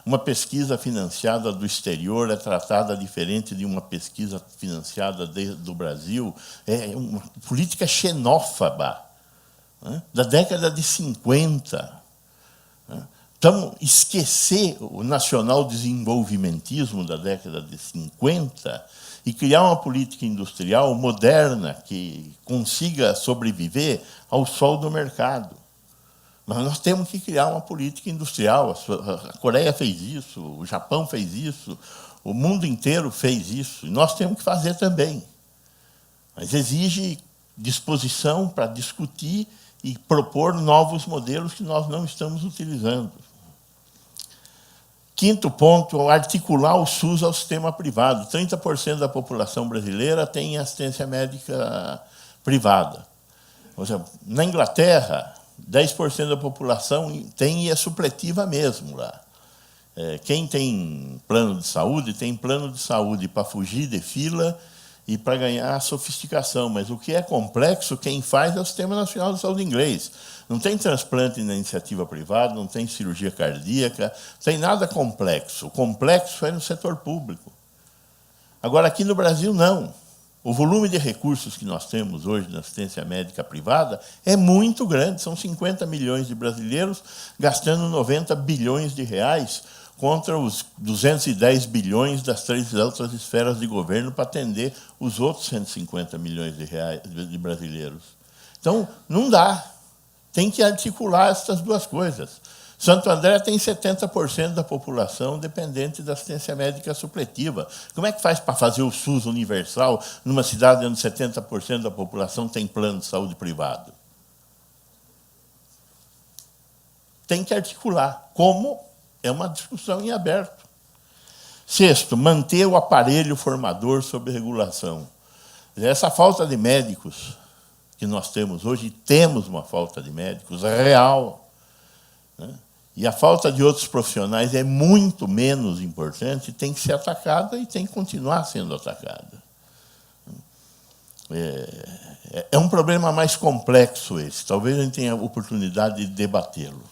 Uma pesquisa financiada do exterior é tratada diferente de uma pesquisa financiada do Brasil. É uma política xenófoba, da década de 50. Então, esquecer o nacional-desenvolvimentismo da década de 50 e criar uma política industrial moderna que consiga sobreviver ao sol do mercado. Mas nós temos que criar uma política industrial. A Coreia fez isso, o Japão fez isso, o mundo inteiro fez isso, e nós temos que fazer também. Mas exige disposição para discutir e propor novos modelos que nós não estamos utilizando. Quinto ponto, articular o SUS ao sistema privado. 30% da população brasileira tem assistência médica privada. Ou seja, na Inglaterra, 10% da população tem e é supletiva mesmo lá. Quem tem plano de saúde, tem plano de saúde para fugir de fila e para ganhar sofisticação. Mas o que é complexo, quem faz é o Sistema Nacional de Saúde inglês. Não tem transplante na iniciativa privada, não tem cirurgia cardíaca, não tem nada complexo. O complexo é no setor público. Agora, aqui no Brasil, não. O volume de recursos que nós temos hoje na assistência médica privada é muito grande. São 50 milhões de brasileiros gastando 90 bilhões de reais contra os 210 bilhões das 3 outras esferas de governo para atender os outros 150 milhões de brasileiros. Então, não dá. Tem que articular essas duas coisas. Santo André tem 70% da população dependente da assistência médica supletiva. Como é que faz para fazer o SUS universal numa cidade onde 70% da população tem plano de saúde privado? Tem que articular. Como? É uma discussão em aberto. Sexto, manter o aparelho formador sob regulação. Essa falta de médicos que nós temos hoje, temos uma falta de médicos real, e a falta de outros profissionais é muito menos importante, tem que ser atacada e tem que continuar sendo atacada. É um problema mais complexo esse, talvez a gente tenha a oportunidade de debatê-lo.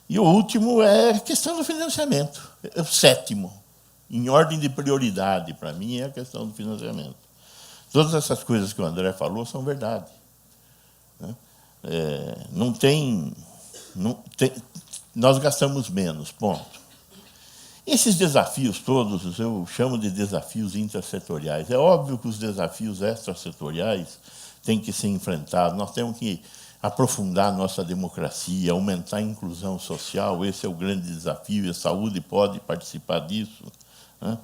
E o último é a questão do financiamento. O sétimo, em ordem de prioridade, para mim, é a questão do financiamento. Todas essas coisas que o André falou são verdade. nós gastamos menos, ponto. Esses desafios todos, eu chamo de desafios intersetoriais. É óbvio que os desafios extrasetoriais têm que ser enfrentados. Nós temos que aprofundar a nossa democracia, aumentar a inclusão social. Esse é o grande desafio, e a saúde pode participar disso, né?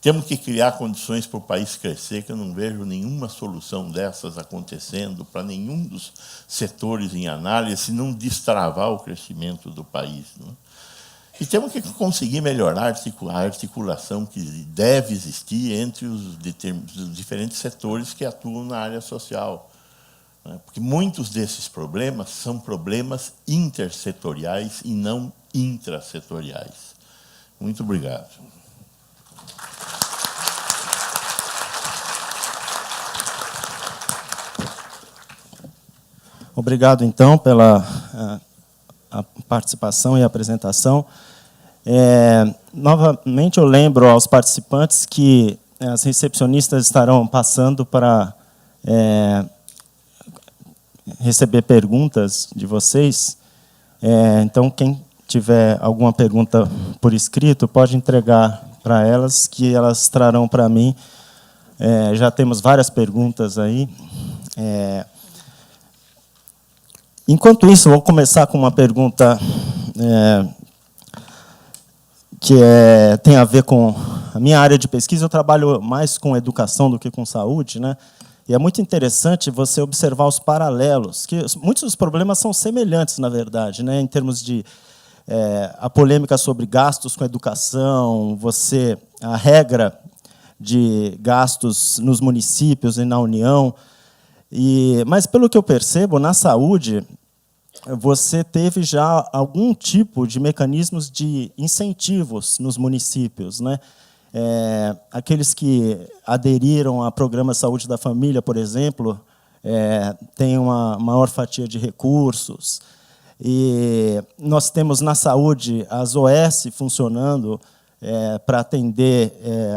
Temos que criar condições para o país crescer, que eu não vejo nenhuma solução dessas acontecendo para nenhum dos setores em análise, se não destravar o crescimento do país, né? E temos que conseguir melhorar a articulação que deve existir entre os diferentes setores que atuam na área social, né? Porque muitos desses problemas são problemas intersetoriais e não intrasetoriais. Muito obrigado. Obrigado, então, pela a participação e a apresentação. Novamente, eu lembro aos participantes que as recepcionistas estarão passando para receber perguntas de vocês. Então, quem tiver alguma pergunta por escrito, pode entregar para elas, que elas trarão para mim. Já temos várias perguntas aí. Enquanto isso, vou começar com uma pergunta que tem a ver com a minha área de pesquisa. Eu trabalho mais com educação do que com saúde, né? E é muito interessante você observar os paralelos, que muitos dos problemas são semelhantes, na verdade, né? Em termos de a polêmica sobre gastos com educação, a regra de gastos nos municípios e na União. Mas, pelo que eu percebo, na saúde, você teve já algum tipo de mecanismos de incentivos nos municípios, né? Aqueles que aderiram ao programa Saúde da Família, por exemplo, têm uma maior fatia de recursos. E nós temos na saúde as OS funcionando para atender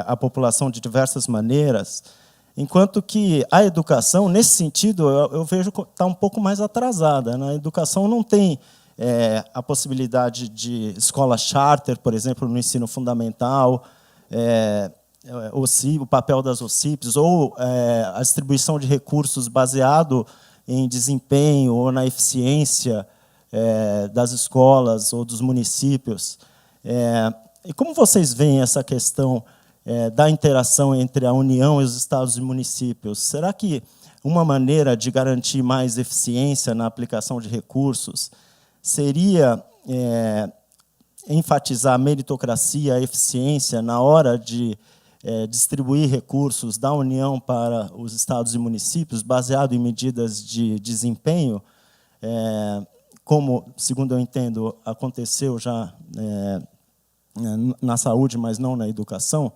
a população de diversas maneiras, enquanto que a educação, nesse sentido, eu vejo que está um pouco mais atrasada, né? A educação não tem a possibilidade de escola charter, por exemplo, no ensino fundamental, o papel das OCIPs, ou a distribuição de recursos baseado em desempenho ou na eficiência das escolas ou dos municípios. E como vocês veem essa questão da interação entre a União e os estados e municípios? Será que uma maneira de garantir mais eficiência na aplicação de recursos seria enfatizar a meritocracia, a eficiência na hora de distribuir recursos da União para os estados e municípios, baseado em medidas de desempenho, como, segundo eu entendo, aconteceu já na saúde, mas não na educação?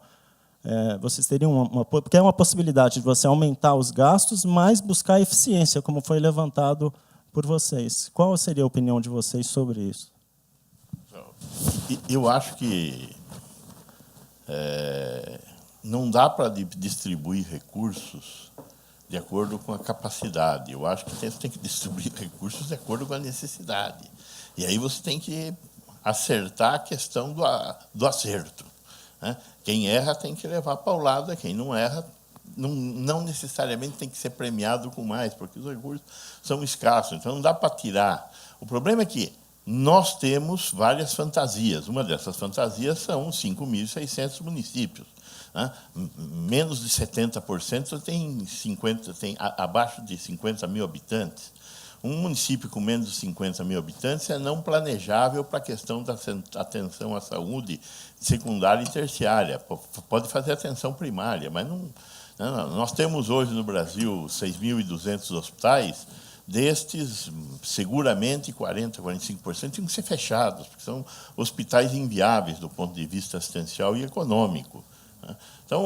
Vocês teriam porque é uma possibilidade de você aumentar os gastos, mas buscar eficiência, como foi levantado por vocês. Qual seria a opinião de vocês sobre isso? Eu acho que não dá para distribuir recursos de acordo com a capacidade. Eu acho que você tem que distribuir recursos de acordo com a necessidade. E aí você tem que acertar a questão do acerto, né? Quem erra tem que levar paulada, quem não erra não necessariamente tem que ser premiado com mais, porque os recursos são escassos, então não dá para tirar. O problema é que nós temos várias fantasias. Uma dessas fantasias são 5.600 municípios, né? Menos de 70% tem abaixo de 50 mil habitantes. Um município com menos de 50 mil habitantes é não planejável para a questão da atenção à saúde secundária e terciária. Pode fazer atenção primária, mas não. Nós temos hoje no Brasil 6.200 hospitais. Destes, seguramente 40%, 45% tinham que ser fechados, porque são hospitais inviáveis do ponto de vista assistencial e econômico, né? Então,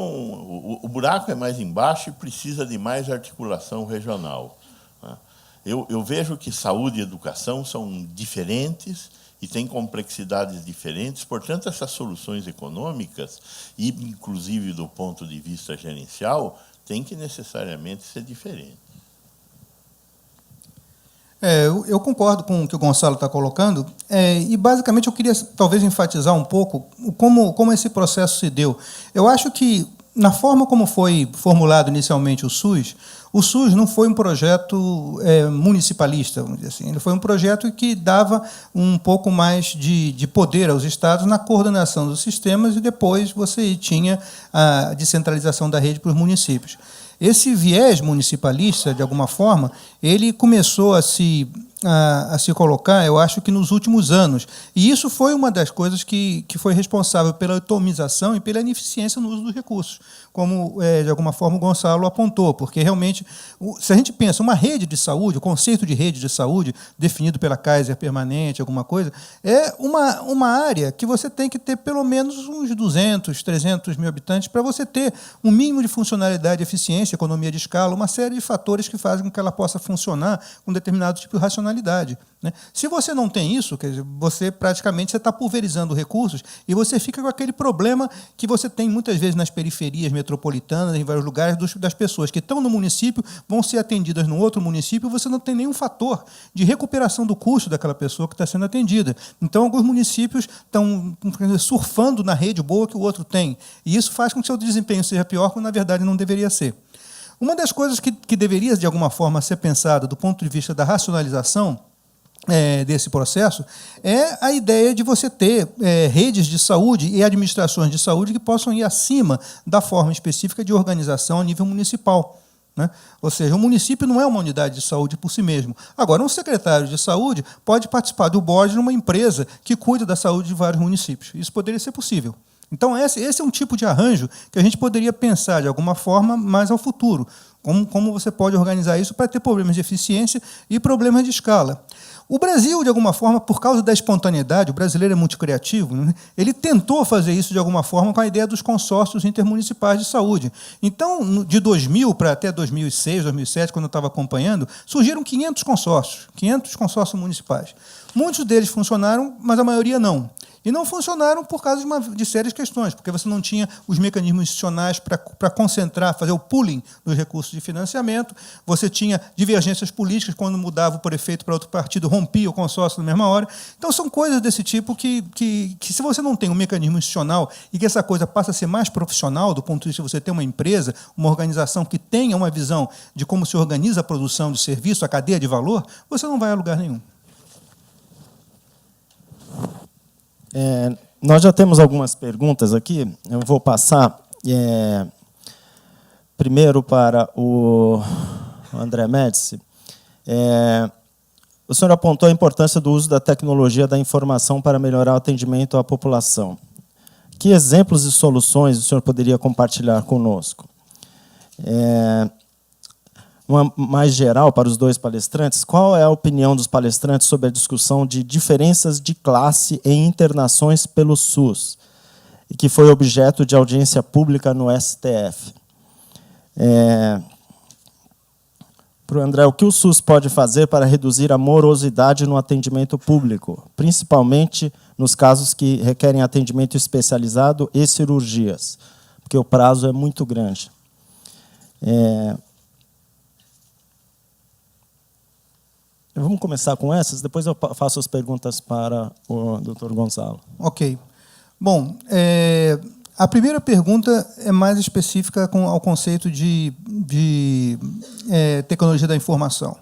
o buraco é mais embaixo e precisa de mais articulação regional, né? Eu vejo que saúde e educação são diferentes e têm complexidades diferentes, portanto, essas soluções econômicas, e inclusive do ponto de vista gerencial, têm que necessariamente ser diferentes. Eu concordo com o que o Gonçalo está colocando, e basicamente eu queria talvez enfatizar um pouco como esse processo se deu. Eu acho que, na forma como foi formulado inicialmente o SUS não foi um projeto municipalista, vamos dizer assim. Ele foi um projeto que dava um pouco mais de poder aos estados na coordenação dos sistemas, e depois você tinha a descentralização da rede para os municípios. Esse viés municipalista, de alguma forma, ele começou a se colocar, eu acho que nos últimos anos. E isso foi uma das coisas que foi responsável pela atomização e pela ineficiência no uso dos recursos, como, de alguma forma, o Gonçalo apontou, porque, realmente, se a gente pensa uma rede de saúde, o conceito de rede de saúde, definido pela Kaiser Permanente, alguma coisa, é uma área que você tem que ter pelo menos uns 200, 300 mil habitantes para você ter um mínimo de funcionalidade, eficiência, economia de escala, uma série de fatores que fazem com que ela possa funcionar com determinado tipo de racionalidade, né? Se você não tem isso, quer dizer, você está pulverizando recursos e você fica com aquele problema que você tem muitas vezes nas periferias metropolitanas, em vários lugares, das pessoas que estão no município, vão ser atendidas no outro município, e você não tem nenhum fator de recuperação do custo daquela pessoa que está sendo atendida. Então, alguns municípios estão surfando na rede boa que o outro tem, e isso faz com que o seu desempenho seja pior, quando, na verdade, não deveria ser. Uma das coisas que deveria, de alguma forma, ser pensada do ponto de vista da racionalização desse processo é a ideia de você ter redes de saúde e administrações de saúde que possam ir acima da forma específica de organização a nível municipal, né? Ou seja, o município não é uma unidade de saúde por si mesmo. Agora, um secretário de saúde pode participar do board de uma empresa que cuida da saúde de vários municípios. Isso poderia ser possível. Então, esse é um tipo de arranjo que a gente poderia pensar, de alguma forma, mais ao futuro. Como você pode organizar isso para ter problemas de eficiência e problemas de escala. O Brasil, de alguma forma, por causa da espontaneidade, o brasileiro é muito criativo, né? Ele tentou fazer isso, de alguma forma, com a ideia dos consórcios intermunicipais de saúde. Então, de 2000 para até 2006, 2007, quando eu estava acompanhando, surgiram 500 consórcios municipais. Muitos deles funcionaram, mas a maioria não. E não funcionaram por causa de sérias questões, porque você não tinha os mecanismos institucionais para concentrar, fazer o pooling dos recursos de financiamento, você tinha divergências políticas, quando mudava o prefeito para outro partido, rompia o consórcio na mesma hora. Então, são coisas desse tipo que se você não tem um mecanismo institucional e que essa coisa passa a ser mais profissional, do ponto de vista de você ter uma empresa, uma organização que tenha uma visão de como se organiza a produção de serviço, a cadeia de valor, você não vai a lugar nenhum. Nós já temos algumas perguntas aqui. Eu vou passar primeiro para o André Médici. O senhor apontou a importância do uso da tecnologia da informação para melhorar o atendimento à população. Que exemplos e soluções o senhor poderia compartilhar conosco? Uma mais geral para os dois palestrantes, qual é a opinião dos palestrantes sobre a discussão de diferenças de classe em internações pelo SUS, e que foi objeto de audiência pública no STF? Para o André, o que o SUS pode fazer para reduzir a morosidade no atendimento público, principalmente nos casos que requerem atendimento especializado e cirurgias, porque o prazo é muito grande? Vamos começar com essas, depois eu faço as perguntas para o Dr. Gonçalo. Ok. Bom, a primeira pergunta é mais específica ao conceito de tecnologia da informação.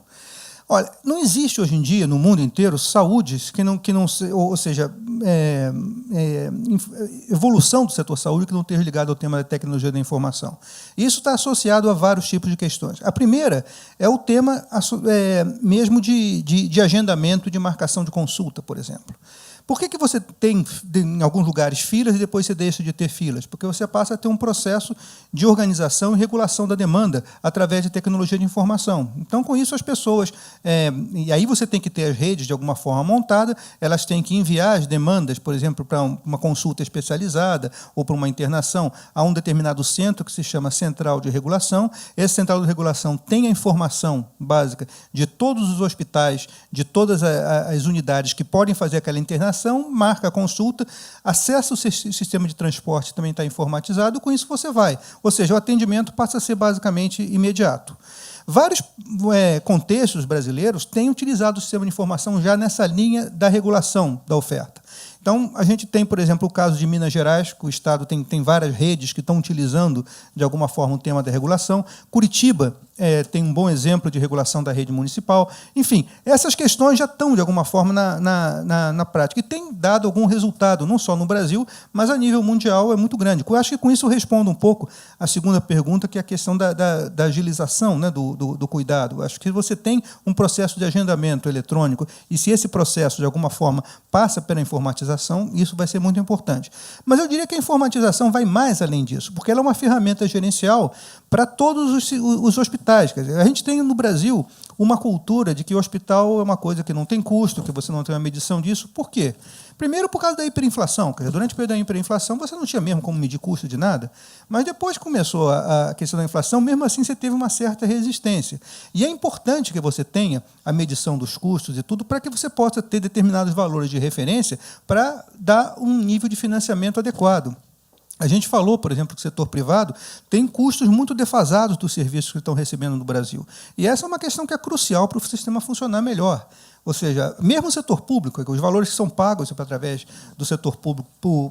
Olha, não existe hoje em dia, no mundo inteiro, saúdes ou seja, evolução do setor saúde que não esteja ligado ao tema da tecnologia da informação. Isso está associado a vários tipos de questões. A primeira é o tema mesmo de agendamento, de marcação de consulta, por exemplo. Por que você tem, em alguns lugares, filas e depois você deixa de ter filas? Porque você passa a ter um processo de organização e regulação da demanda através de tecnologia de informação. Então, com isso, as pessoas... e aí você tem que ter as redes, de alguma forma, montadas, elas têm que enviar as demandas, por exemplo, para uma consulta especializada ou para uma internação a um determinado centro que se chama Central de Regulação. Esse Central de Regulação tem a informação básica de todos os hospitais, de todas as unidades que podem fazer aquela internação, marca a consulta, acessa o sistema de transporte, também está informatizado, com isso você vai. Ou seja, o atendimento passa a ser basicamente imediato. Vários contextos brasileiros têm utilizado o sistema de informação já nessa linha da regulação da oferta. Então, a gente tem, por exemplo, o caso de Minas Gerais, que o Estado tem várias redes que estão utilizando, de alguma forma, o tema da regulação. Curitiba tem um bom exemplo de regulação da rede municipal. Enfim, essas questões já estão, de alguma forma, na prática. E tem dado algum resultado, não só no Brasil, mas a nível mundial é muito grande. Eu acho que com isso eu respondo um pouco a segunda pergunta, que é a questão da agilização, né, do cuidado. Eu acho que você tem um processo de agendamento eletrônico, e se esse processo, de alguma forma, passa pela informatização, isso vai ser muito importante. Mas eu diria que a informatização vai mais além disso, porque ela é uma ferramenta gerencial para todos os hospitais. Quer dizer, a gente tem no Brasil uma cultura de que o hospital é uma coisa que não tem custo, que você não tem uma medição disso. Por quê? Primeiro, por causa da hiperinflação. Quer dizer, durante o período da hiperinflação, você não tinha mesmo como medir custo de nada, mas depois que começou a questão da inflação, mesmo assim você teve uma certa resistência. E é importante que você tenha a medição dos custos e tudo, para que você possa ter determinados valores de referência para dar um nível de financiamento adequado. A gente falou, por exemplo, que o setor privado tem custos muito defasados dos serviços que estão recebendo no Brasil. E essa é uma questão que é crucial para o sistema funcionar melhor. Ou seja, mesmo o setor público, os valores que são pagos através do setor público,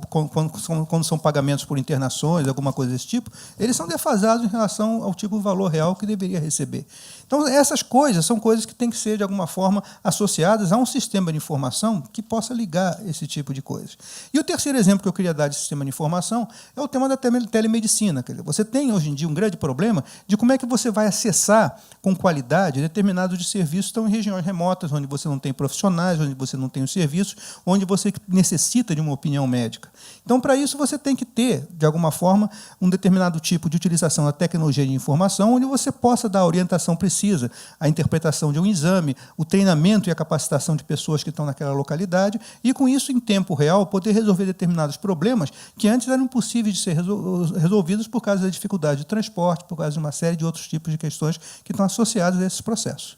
quando são pagamentos por internações, alguma coisa desse tipo, eles são defasados em relação ao tipo de valor real que deveria receber. Então, essas coisas são coisas que têm que ser, de alguma forma, associadas a um sistema de informação que possa ligar esse tipo de coisas. E o terceiro exemplo que eu queria dar de sistema de informação é o tema da telemedicina. Quer dizer, você tem, hoje em dia, um grande problema de como é que você vai acessar com qualidade determinados serviços que estão em regiões remotas, onde você não tem profissionais, onde você não tem os serviços, onde você necessita de uma opinião médica. Então, para isso, você tem que ter, de alguma forma, um determinado tipo de utilização da tecnologia de informação, onde você possa dar a orientação precisa, a interpretação de um exame, o treinamento e a capacitação de pessoas que estão naquela localidade, e, com isso, em tempo real, poder resolver determinados problemas que antes eram impossíveis de ser resolvidos por causa da dificuldade de transporte, por causa de uma série de outros tipos de questões que estão associadas a esses processos.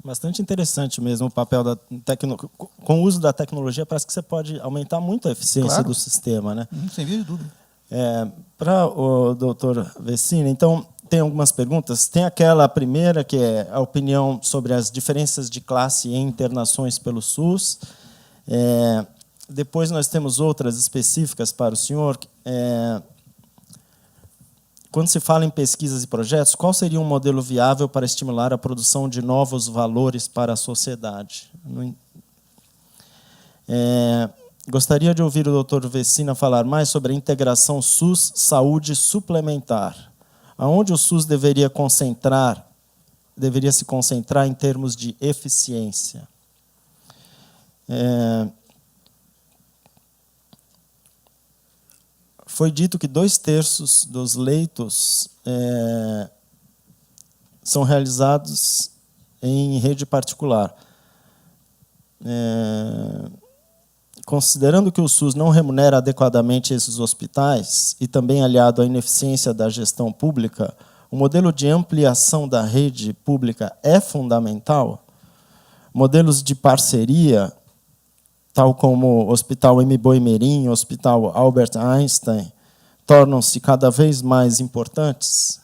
Bastante interessante mesmo o papel com o uso da tecnologia. Parece que você pode aumentar muito a eficiência do sistema, né? Sem dúvida de dúvida. Para o doutor Vecina, então, tem algumas perguntas. Tem aquela primeira, que é a opinião sobre as diferenças de classe em internações pelo SUS. Depois nós temos outras específicas para o senhor. Quando se fala em pesquisas e projetos, qual seria um modelo viável para estimular a produção de novos valores para a sociedade? Gostaria de ouvir o doutor Vecina falar mais sobre a integração SUS-saúde suplementar. Aonde o SUS deveria se concentrar em termos de eficiência? Foi dito que 2/3 dos leitos são realizados em rede particular. Considerando que o SUS não remunera adequadamente esses hospitais, e também aliado à ineficiência da gestão pública, o modelo de ampliação da rede pública é fundamental. Modelos de parceria, tal como o Hospital Mboimirim, o Hospital Albert Einstein, tornam-se cada vez mais importantes.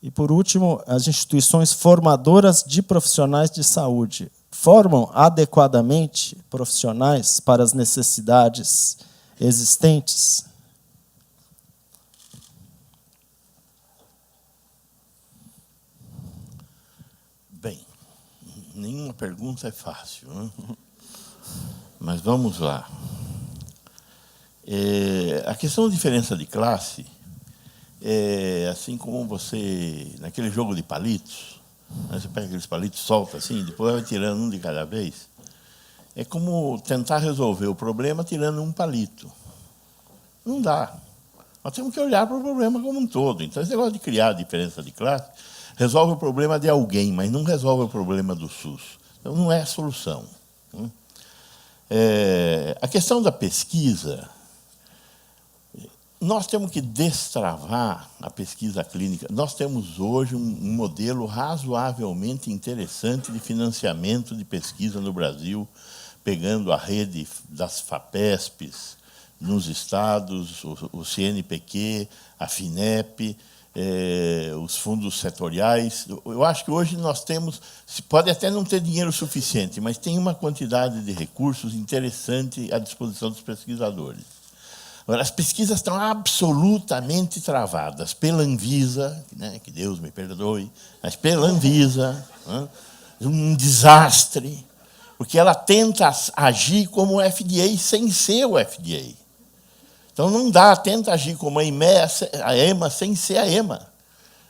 E, por último, as instituições formadoras de profissionais de saúde formam adequadamente profissionais para as necessidades existentes? Bem, nenhuma pergunta é fácil, né? Mas vamos lá. A questão da diferença de classe é assim como você, naquele jogo de palitos, né, você pega aqueles palitos, solta assim, depois vai tirando um de cada vez. É como tentar resolver o problema tirando um palito. Não dá. Nós temos que olhar para o problema como um todo. Então, esse negócio de criar a diferença de classe resolve o problema de alguém, mas não resolve o problema do SUS. Então, não é a solução. A questão da pesquisa, nós temos que destravar a pesquisa clínica. Nós temos hoje um modelo razoavelmente interessante de financiamento de pesquisa no Brasil, pegando a rede das FAPESPs nos estados, o CNPq, a FINEP, os fundos setoriais. Eu acho que hoje nós temos, pode até não ter dinheiro suficiente, mas tem uma quantidade de recursos interessante à disposição dos pesquisadores. Agora, as pesquisas estão absolutamente travadas pela Anvisa, né, que Deus me perdoe, mas pela Anvisa, né, um desastre, porque ela tenta agir como o FDA sem ser o FDA. Então, não dá, tenta agir como a EMA sem ser a EMA.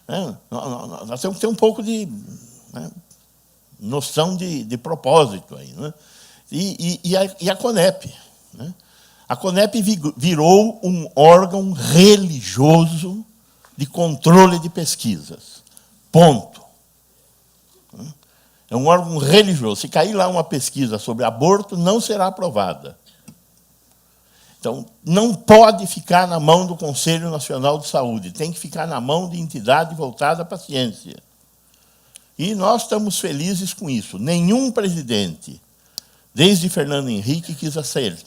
Né? Nós temos que ter um pouco de, né, noção de propósito aí. Né? E a CONEP. Né? A CONEP virou um órgão religioso de controle de pesquisas. Ponto. É um órgão religioso. Se cair lá uma pesquisa sobre aborto, não será aprovada. Então, não pode ficar na mão do Conselho Nacional de Saúde, tem que ficar na mão de entidade voltada para a ciência. E nós estamos felizes com isso. Nenhum presidente, desde Fernando Henrique, quis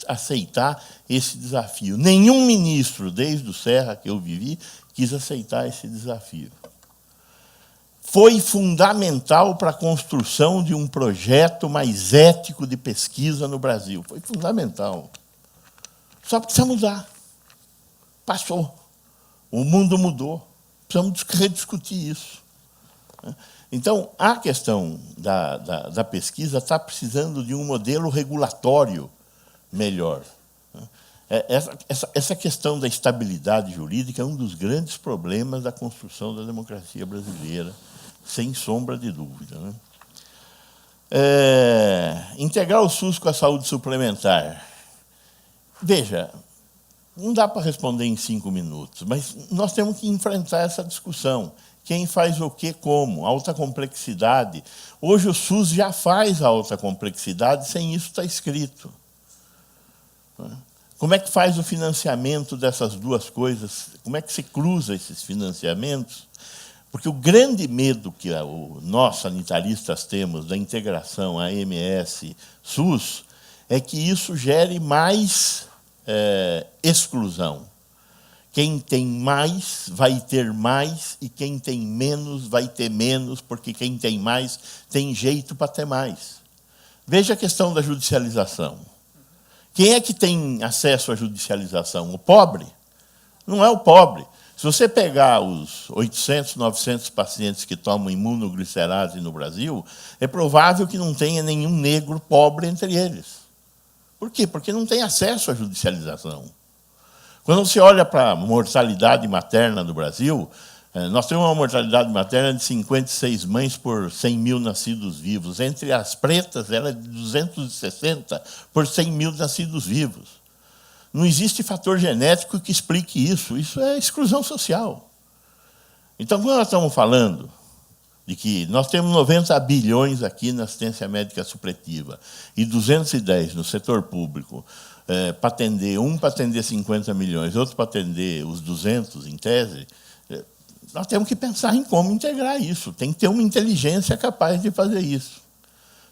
aceitar esse desafio. Nenhum ministro, desde o Serra, que eu vivi, quis aceitar esse desafio. Foi fundamental para a construção de um projeto mais ético de pesquisa no Brasil. Foi fundamental. Só precisa mudar. Passou. O mundo mudou. Precisamos rediscutir isso. Então, a questão da pesquisa está precisando de um modelo regulatório melhor. Essa questão da estabilidade jurídica é um dos grandes problemas da construção da democracia brasileira, sem sombra de dúvida. Né? Integrar o SUS com a saúde suplementar. Veja, não dá para responder em 5 minutos, mas nós temos que enfrentar essa discussão. Quem faz o quê, como? Alta complexidade. Hoje o SUS já faz a alta complexidade, sem isso estar escrito. Como é que faz o financiamento dessas duas coisas? Como é que se cruza esses financiamentos? Porque o grande medo que nós, sanitaristas, temos da integração AMS-SUS é que isso gere mais exclusão. Quem tem mais vai ter mais e quem tem menos vai ter menos, porque quem tem mais tem jeito para ter mais. Veja a questão da judicialização. Quem é que tem acesso à judicialização? O pobre? Não é o pobre. Se você pegar os 800, 900 pacientes que tomam imunoglicerase no Brasil, é provável que não tenha nenhum negro pobre entre eles. Por quê? Porque não tem acesso à judicialização. Quando você olha para a mortalidade materna no Brasil, nós temos uma mortalidade materna de 56 mães por 100 mil nascidos vivos. Entre as pretas, ela é de 260 por 100 mil nascidos vivos. Não existe fator genético que explique isso. Isso é exclusão social. Então, quando nós estamos falando de que nós temos 90 bilhões aqui na assistência médica supletiva e 210 no setor público, para atender 50 milhões, outro para atender os 200, em tese, nós temos que pensar em como integrar isso. Tem que ter uma inteligência capaz de fazer isso.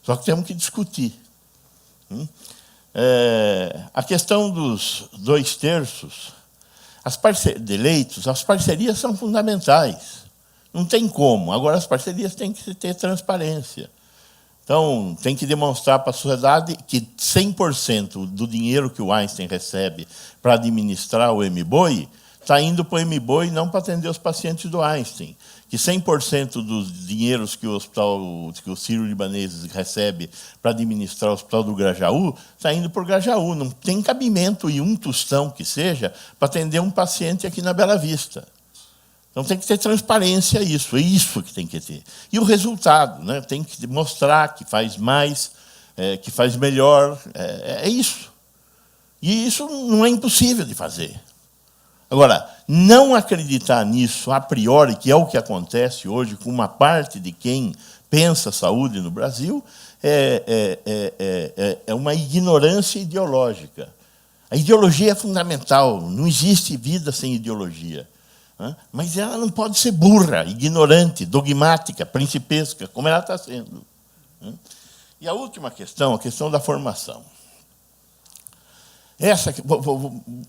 Só que temos que discutir. A questão dos 2/3 de leitos, as parcerias são fundamentais. Não tem como. Agora, as parcerias têm que ter transparência. Então, tem que demonstrar para a sociedade que 100% do dinheiro que o Einstein recebe para administrar o MBOI está indo para o MBOI e não para atender os pacientes do Einstein. Que 100% dos dinheiros que o Sírio-Libanês recebe para administrar o Hospital do Grajaú está indo para o Grajaú. Não tem cabimento em um tostão que seja para atender um paciente aqui na Bela Vista. Então, tem que ter transparência isso, é isso que tem que ter. E o resultado, né? Tem que mostrar que faz mais, que faz melhor, é isso. E isso não é impossível de fazer. Agora, não acreditar nisso a priori, que é o que acontece hoje com uma parte de quem pensa saúde no Brasil, é uma ignorância ideológica. A ideologia é fundamental, não existe vida sem ideologia. Mas ela não pode ser burra, ignorante, dogmática, principesca, como ela está sendo. E a última questão, a questão da formação.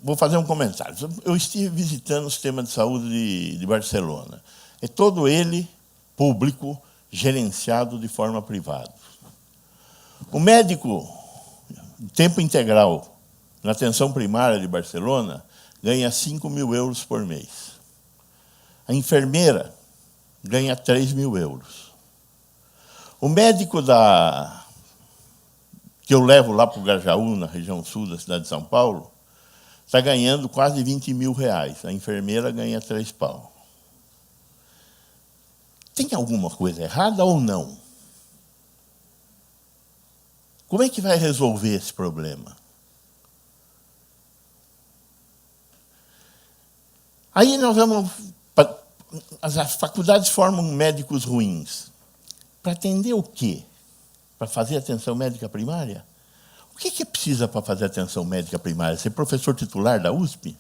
Vou fazer um comentário. Eu estive visitando o sistema de saúde de Barcelona. É todo ele público, gerenciado de forma privada. O médico, tempo integral, na atenção primária de Barcelona, ganha 5 mil euros por mês. A enfermeira ganha 3 mil euros. O médico que eu levo lá para o Grajaú, na região sul da cidade de São Paulo, está ganhando quase 20 mil reais. A enfermeira ganha 3 pau. Tem alguma coisa errada ou não? Como é que vai resolver esse problema? Aí nós vamos... As faculdades formam médicos ruins. Para atender o quê? Para fazer atenção médica primária? O que precisa para fazer atenção médica primária? Ser professor titular da USP?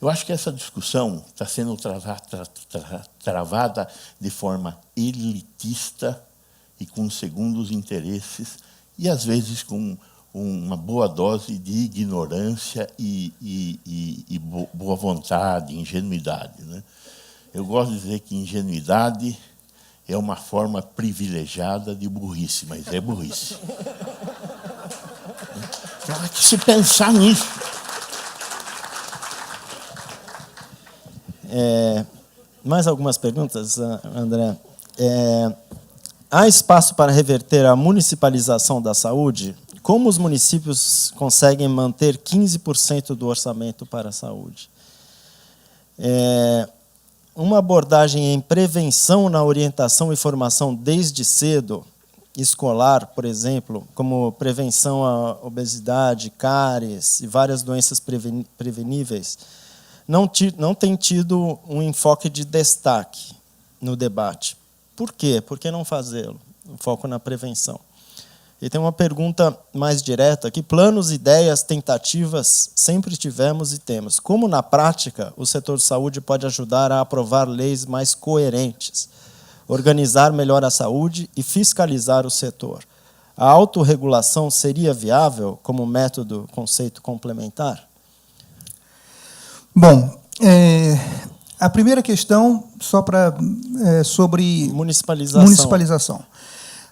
Eu acho que essa discussão está sendo travada de forma elitista e com segundos interesses, e, às vezes, com uma boa dose de ignorância e boa vontade, ingenuidade, né? Eu gosto de dizer que ingenuidade é uma forma privilegiada de burrice, mas é burrice. Então, há que se pensar nisso. Mais algumas perguntas, André? Há espaço para reverter a municipalização da saúde? Como os municípios conseguem manter 15% do orçamento para a saúde? Uma abordagem em prevenção na orientação e formação desde cedo, escolar, por exemplo, como prevenção à obesidade, cáries e várias doenças preveníveis, não tem tido um enfoque de destaque no debate. Por quê? Por que não fazê-lo? Um foco na prevenção. E tem uma pergunta mais direta aqui. Planos, ideias, tentativas sempre tivemos e temos. Como, na prática, o setor de saúde pode ajudar a aprovar leis mais coerentes, organizar melhor a saúde e fiscalizar o setor? A autorregulação seria viável como método, conceito complementar? Bom, a primeira questão sobre municipalização.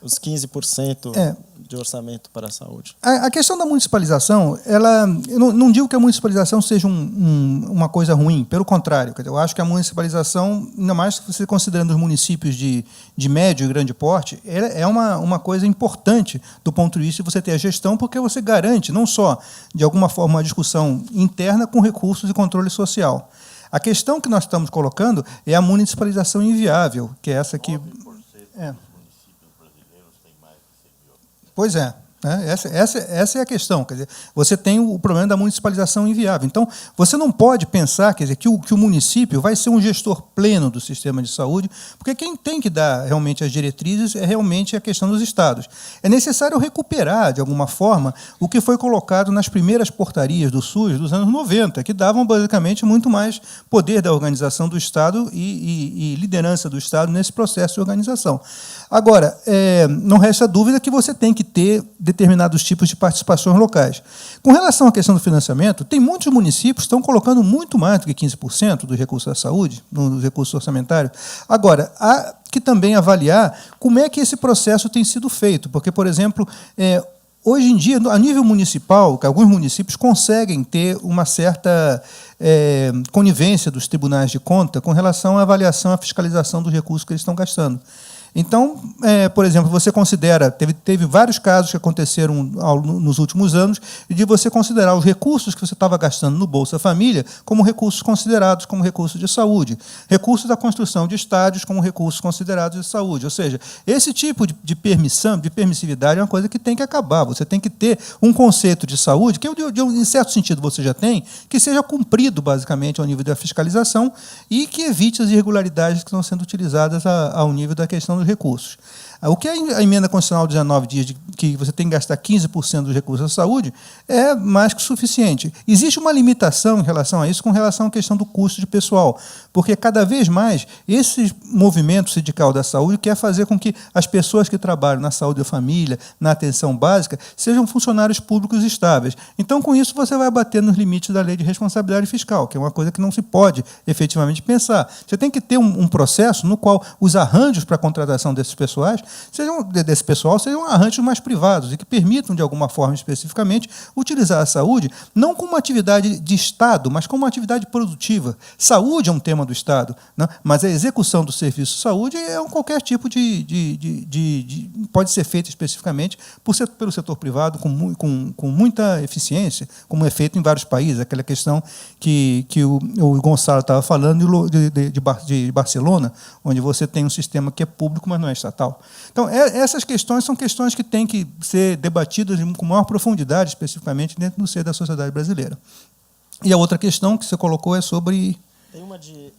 Os 15% de orçamento para a saúde. A questão da municipalização, eu não digo que a municipalização seja uma coisa ruim, pelo contrário. Eu acho que a municipalização, ainda mais você considerando os municípios de médio e grande porte, é uma coisa importante do ponto de vista de você ter a gestão, porque você garante, não só, de alguma forma, uma discussão interna com recursos e controle social. A questão que nós estamos colocando é a municipalização inviável, que é essa que... Pois é. Essa é a questão. Quer dizer, você tem o problema da municipalização inviável. Então, você não pode pensar, quer dizer, que o município vai ser um gestor pleno do sistema de saúde, porque quem tem que dar realmente as diretrizes é realmente a questão dos estados. É necessário recuperar, de alguma forma, o que foi colocado nas primeiras portarias do SUS dos anos 90, que davam, basicamente, muito mais poder da organização do Estado e liderança do Estado nesse processo de organização. Agora, não resta dúvida que você tem que ter determinados tipos de participações locais. Com relação à questão do financiamento, tem muitos municípios que estão colocando muito mais do que 15% dos recursos da saúde, nos recursos orçamentários. Agora, há que também avaliar como é que esse processo tem sido feito, porque, por exemplo, hoje em dia, a nível municipal, que alguns municípios conseguem ter uma certa conivência dos tribunais de conta com relação à avaliação e à fiscalização dos recursos que eles estão gastando. Então, por exemplo, você considera, teve vários casos que aconteceram nos últimos anos, de você considerar os recursos que você estava gastando no Bolsa Família como recursos considerados como recursos de saúde, recursos da construção de estádios como recursos considerados de saúde. Ou seja, esse tipo de permissividade é uma coisa que tem que acabar. Você tem que ter um conceito de saúde, que em certo sentido você já tem, que seja cumprido, basicamente, ao nível da fiscalização e que evite as irregularidades que estão sendo utilizadas ao nível da questão dos recursos. O que a emenda constitucional 19 diz de que você tem que gastar 15% dos recursos da saúde é mais que suficiente. Existe uma limitação em relação a isso, com relação à questão do custo de pessoal, porque cada vez mais esse movimento sindical da saúde quer fazer com que as pessoas que trabalham na saúde da família, na atenção básica, sejam funcionários públicos estáveis. Então, com isso, você vai bater nos limites da lei de responsabilidade fiscal, que é uma coisa que não se pode efetivamente pensar. Você tem que ter um processo no qual os arranjos para a contratação desse pessoal sejam arranjos mais privados e que permitam, de alguma forma especificamente, utilizar a saúde não como uma atividade de Estado, mas como uma atividade produtiva. Saúde é um tema do Estado, né? Mas a execução do serviço de saúde é qualquer tipo pode ser feita especificamente pelo setor privado com muita eficiência, como é feito em vários países. Aquela questão que o Gonçalo estava falando de Barcelona, onde você tem um sistema que é público, mas não é estatal. Então, essas questões são questões que têm que ser debatidas com maior profundidade, especificamente dentro do seio da sociedade brasileira. E a outra questão que você colocou é sobre...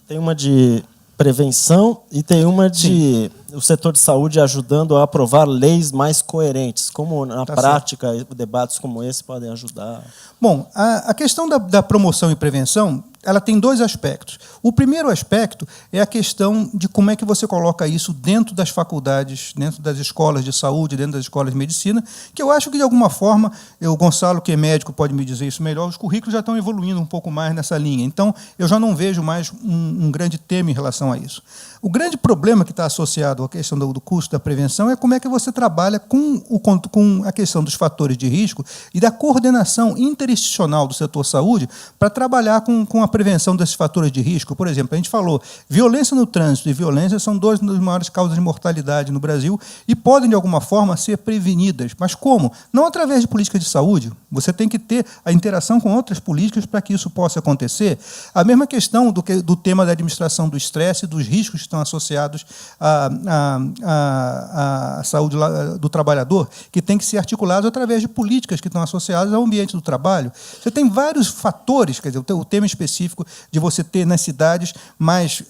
Tem uma de prevenção e tem uma de o setor de saúde ajudando a aprovar leis mais coerentes. Como, na prática, debates como esse podem ajudar? Bom, a questão da promoção e prevenção, ela tem dois aspectos. O primeiro aspecto é a questão de como é que você coloca isso dentro das faculdades, dentro das escolas de saúde, dentro das escolas de medicina, que eu acho que, de alguma forma, o Gonçalo, que é médico, pode me dizer isso melhor, os currículos já estão evoluindo um pouco mais nessa linha. Então, eu já não vejo mais um grande tema em relação a isso. O grande problema que está associado à questão do custo da prevenção é como é que você trabalha com a questão dos fatores de risco e da coordenação interinstitucional do setor saúde para trabalhar com a prevenção desses fatores de risco. Por exemplo, a gente falou, violência no trânsito e violência são duas das maiores causas de mortalidade no Brasil e podem, de alguma forma, ser prevenidas. Mas como? Não através de políticas de saúde. Você tem que ter a interação com outras políticas para que isso possa acontecer. A mesma questão do tema da administração do estresse e dos riscos que estão associados à saúde do trabalhador, que tem que ser articulado através de políticas que estão associadas ao ambiente do trabalho. Você tem vários fatores, quer dizer, o tema específico de você ter nas cidades mais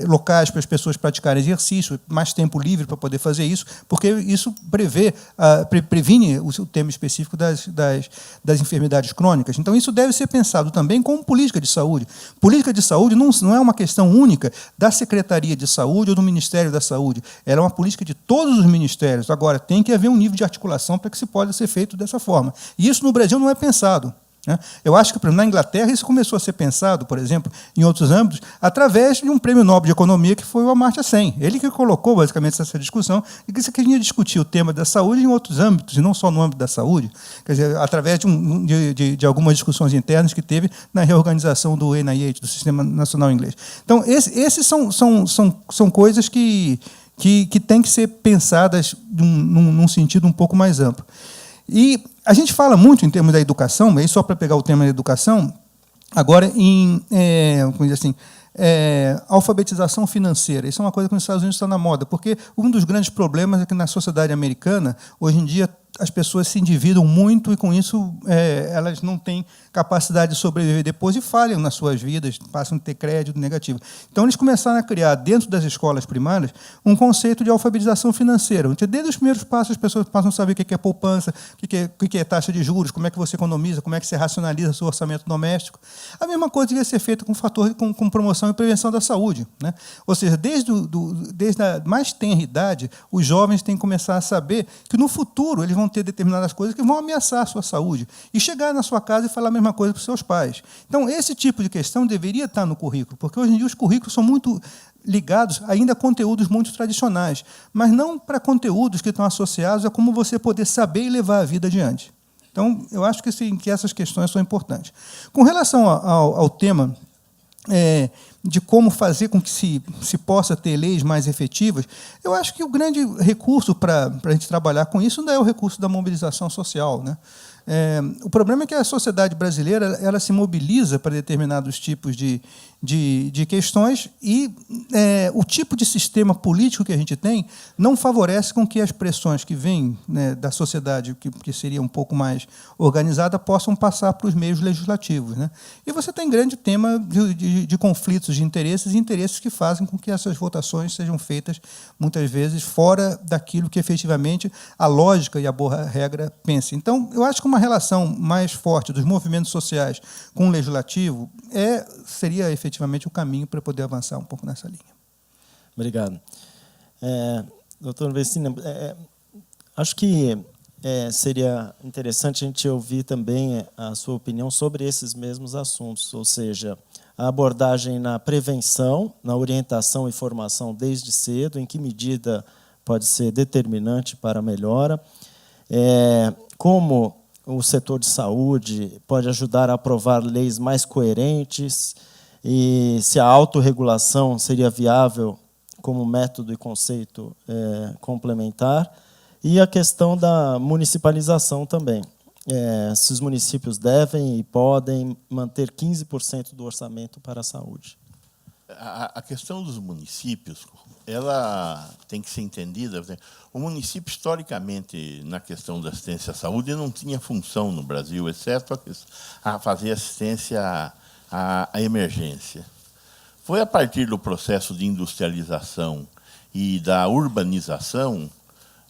locais para as pessoas praticarem exercício, mais tempo livre para poder fazer isso, porque isso previne o tema específico das enfermidades crônicas. Então, isso deve ser pensado também como política de saúde. Política de saúde não é uma questão única da Secretaria de Saúde ou do Ministério da Saúde. Ela é uma política de todos os ministérios. Agora, tem que haver um nível de articulação para que se possa ser feito dessa forma. E isso no Brasil não é pensado. Eu acho que, por exemplo, na Inglaterra, isso começou a ser pensado, por exemplo, em outros âmbitos, através de um prêmio Nobel de Economia, que foi o Amartya Sen. Ele que colocou, basicamente, essa discussão, e que você queria discutir o tema da saúde em outros âmbitos, e não só no âmbito da saúde, quer dizer, através de algumas discussões internas que teve na reorganização do NIH, do Sistema Nacional Inglês. Então, esses são coisas que têm que ser pensadas num sentido um pouco mais amplo. E a gente fala muito em termos da educação, aí só para pegar o tema da educação, agora como dizer assim, alfabetização financeira. Isso é uma coisa que nos Estados Unidos está na moda, porque um dos grandes problemas é que na sociedade americana, hoje em dia, as pessoas se endividam muito e, com isso, elas não têm capacidade de sobreviver depois e falham nas suas vidas, passam a ter crédito negativo. Então, eles começaram a criar, dentro das escolas primárias, um conceito de alfabetização financeira. Desde os primeiros passos, as pessoas passam a saber o que é poupança, o que é taxa de juros, como é que você economiza, como é que você racionaliza o seu orçamento doméstico. A mesma coisa devia ser feita com promoção e prevenção da saúde, né? Ou seja, desde a mais tenra idade, os jovens têm que começar a saber que, no futuro, eles vão ter determinadas coisas que vão ameaçar a sua saúde e chegar na sua casa e falar a mesma coisa para os seus pais. Então, esse tipo de questão deveria estar no currículo, porque hoje em dia os currículos são muito ligados ainda a conteúdos muito tradicionais, mas não para conteúdos que estão associados a como você poder saber e levar a vida adiante. Então, eu acho que essas questões são importantes. Com relação ao tema de como fazer com que se possa ter leis mais efetivas, eu acho que o grande recurso para a gente trabalhar com isso não é o recurso da mobilização social, né? O problema é que a sociedade brasileira ela se mobiliza para determinados tipos de de questões, e o tipo de sistema político que a gente tem não favorece com que as pressões que vêm, né, da sociedade, que seria um pouco mais organizada, possam passar para os meios legislativos, né? E você tem grande tema de conflitos de interesses, e interesses que fazem com que essas votações sejam feitas, muitas vezes, fora daquilo que, efetivamente, a lógica e a boa regra pensa. Então, eu acho que uma relação mais forte dos movimentos sociais com o legislativo seria, efetivamente, o caminho para poder avançar um pouco nessa linha. Obrigado. Doutor Vecina, acho que seria interessante a gente ouvir também a sua opinião sobre esses mesmos assuntos, ou seja, a abordagem na prevenção, na orientação e formação desde cedo, em que medida pode ser determinante para a melhora, como o setor de saúde pode ajudar a aprovar leis mais coerentes, e se a autorregulação seria viável como método e conceito complementar, e a questão da municipalização também. Se os municípios devem e podem manter 15% do orçamento para a saúde. A questão dos municípios, ela tem que ser entendida. O município, historicamente, na questão da assistência à saúde, não tinha função no Brasil, exceto a fazer assistência à emergência. Foi a partir do processo de industrialização e da urbanização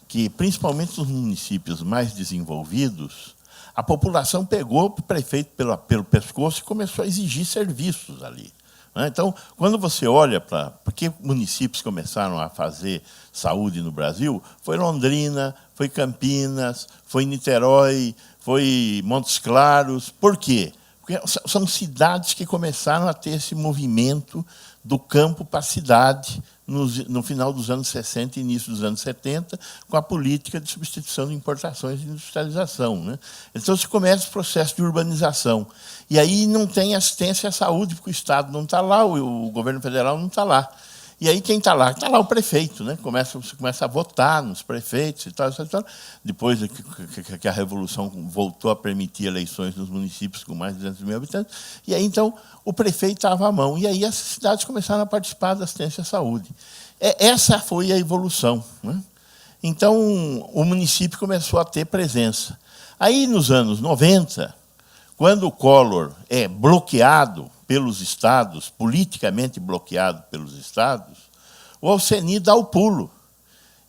que, principalmente nos municípios mais desenvolvidos, a população pegou o prefeito pelo pescoço e começou a exigir serviços ali. Então, quando você olha para que municípios começaram a fazer saúde no Brasil, foi Londrina, foi Campinas, foi Niterói, foi Montes Claros. Por quê? Porque são cidades que começaram a ter esse movimento do campo para a cidade no final dos anos 60 e início dos anos 70, com a política de substituição de importações e industrialização, né? Então, se começa o processo de urbanização. E aí não tem assistência à saúde, porque o Estado não está lá, o governo federal não está lá. E aí quem está lá? Está lá o prefeito, né? Você começa a votar nos prefeitos e tal, depois que a Revolução voltou a permitir eleições nos municípios com mais de 200 mil habitantes. E aí, então, o prefeito estava à mão. E aí as cidades começaram a participar da assistência à saúde. Essa foi a evolução, né? Então, o município começou a ter presença. Aí, nos anos 90, quando o Collor é bloqueado pelos estados, politicamente bloqueado pelos estados, o Alceni dá o pulo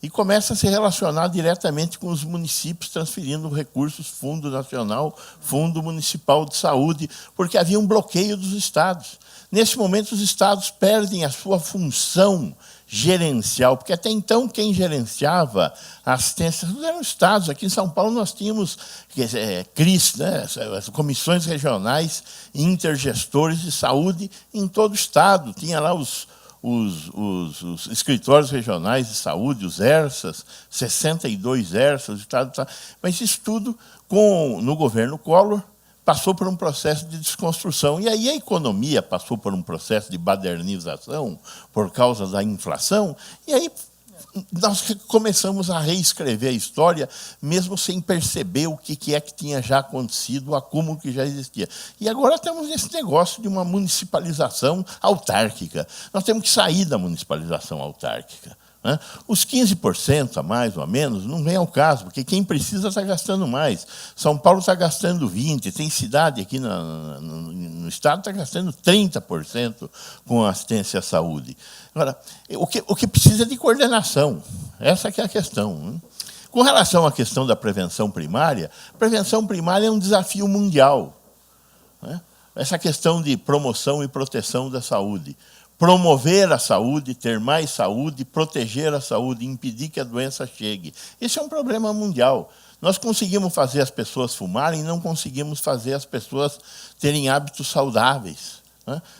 e começa a se relacionar diretamente com os municípios, transferindo recursos, Fundo Nacional, Fundo Municipal de Saúde, porque havia um bloqueio dos estados. Nesse momento, os estados perdem a sua função gerencial, porque até então quem gerenciava a assistência eram os estados. Aqui em São Paulo nós tínhamos CRIS, né, as comissões regionais intergestores de saúde em todo o estado. Tinha lá os escritórios regionais de saúde, os ERSAs, 62 ERSAs, mas isso tudo, no governo Collor, passou por um processo de desconstrução. E aí a economia passou por um processo de badernização por causa da inflação, e aí nós começamos a reescrever a história, mesmo sem perceber o que é que tinha já acontecido, o acúmulo que já existia. E agora temos esse negócio de uma municipalização autárquica. Nós temos que sair da municipalização autárquica. Os 15% a mais ou a menos não vem ao caso, porque quem precisa está gastando mais. São Paulo está gastando 20%, tem cidade aqui no estado que está gastando 30% com assistência à saúde. Agora, o que precisa é de coordenação, essa que é a questão. Com relação à questão da prevenção primária é um desafio mundial. Essa questão de promoção e proteção da saúde. Promover a saúde, ter mais saúde, proteger a saúde, impedir que a doença chegue. Esse é um problema mundial. Nós conseguimos fazer as pessoas fumarem, não conseguimos fazer as pessoas terem hábitos saudáveis.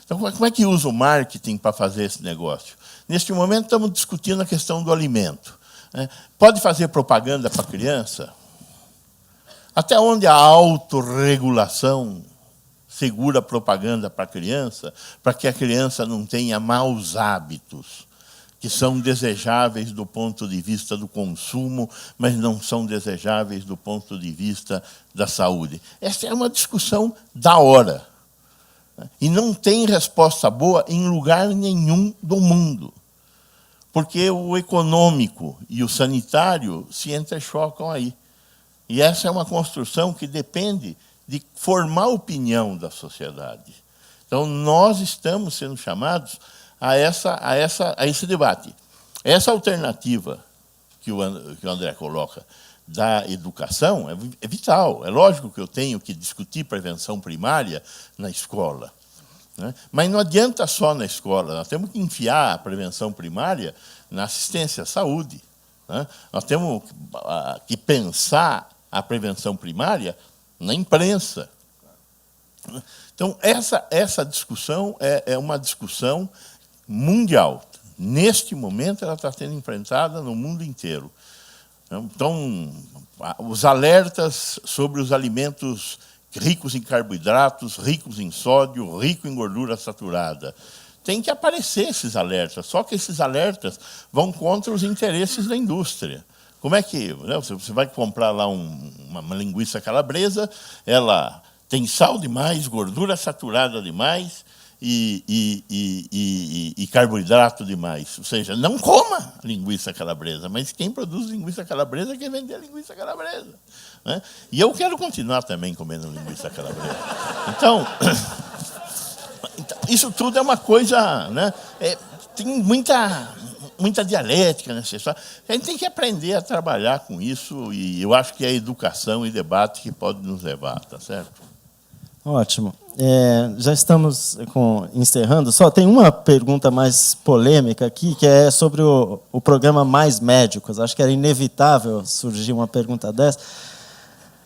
Então, como é que usa o marketing para fazer esse negócio? Neste momento, estamos discutindo a questão do alimento. Pode fazer propaganda para a criança? Até onde a autorregulação segura propaganda para a criança, para que a criança não tenha maus hábitos, que são desejáveis do ponto de vista do consumo, mas não são desejáveis do ponto de vista da saúde. Essa é uma discussão da hora. E não tem resposta boa em lugar nenhum do mundo, porque o econômico e o sanitário se entrechocam aí. E essa é uma construção que depende de formar opinião da sociedade. Então, nós estamos sendo chamados a esse debate. Essa alternativa que o André coloca da educação é vital. É lógico que eu tenho que discutir prevenção primária na escola, né? Mas não adianta só na escola, nós temos que enfiar a prevenção primária na assistência à saúde, né? Nós temos que pensar a prevenção primária na imprensa. Então, essa discussão é uma discussão mundial. Neste momento, ela está sendo enfrentada no mundo inteiro. Então, os alertas sobre os alimentos ricos em carboidratos, ricos em sódio, ricos em gordura saturada. Tem que aparecer esses alertas, só que esses alertas vão contra os interesses da indústria. Como é que, né, você vai comprar lá uma linguiça calabresa, ela tem sal demais, gordura saturada demais e carboidrato demais. Ou seja, não coma linguiça calabresa, mas quem produz linguiça calabresa quer vender linguiça calabresa, né? E eu quero continuar também comendo linguiça calabresa. Então, isso tudo é uma coisa, né? Tem muita dialética necessária. A gente tem que aprender a trabalhar com isso, e eu acho que é a educação e debate que pode nos levar, tá certo? Ótimo. Já estamos encerrando. Só tem uma pergunta mais polêmica aqui, que é sobre o programa Mais Médicos. Acho que era inevitável surgir uma pergunta dessa.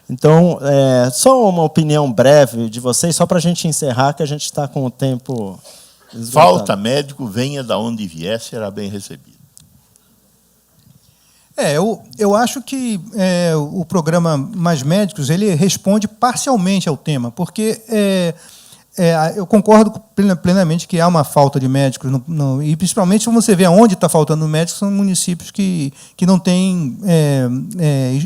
Então, só uma opinião breve de vocês, só para a gente encerrar, que a gente está com o tempo esgotado. Falta médico, venha da onde vier, será bem recebido. Eu acho que o programa Mais Médicos ele responde parcialmente ao tema, porque eu concordo plenamente que há uma falta de médicos, e principalmente se você vê onde está faltando médicos, são municípios que não têm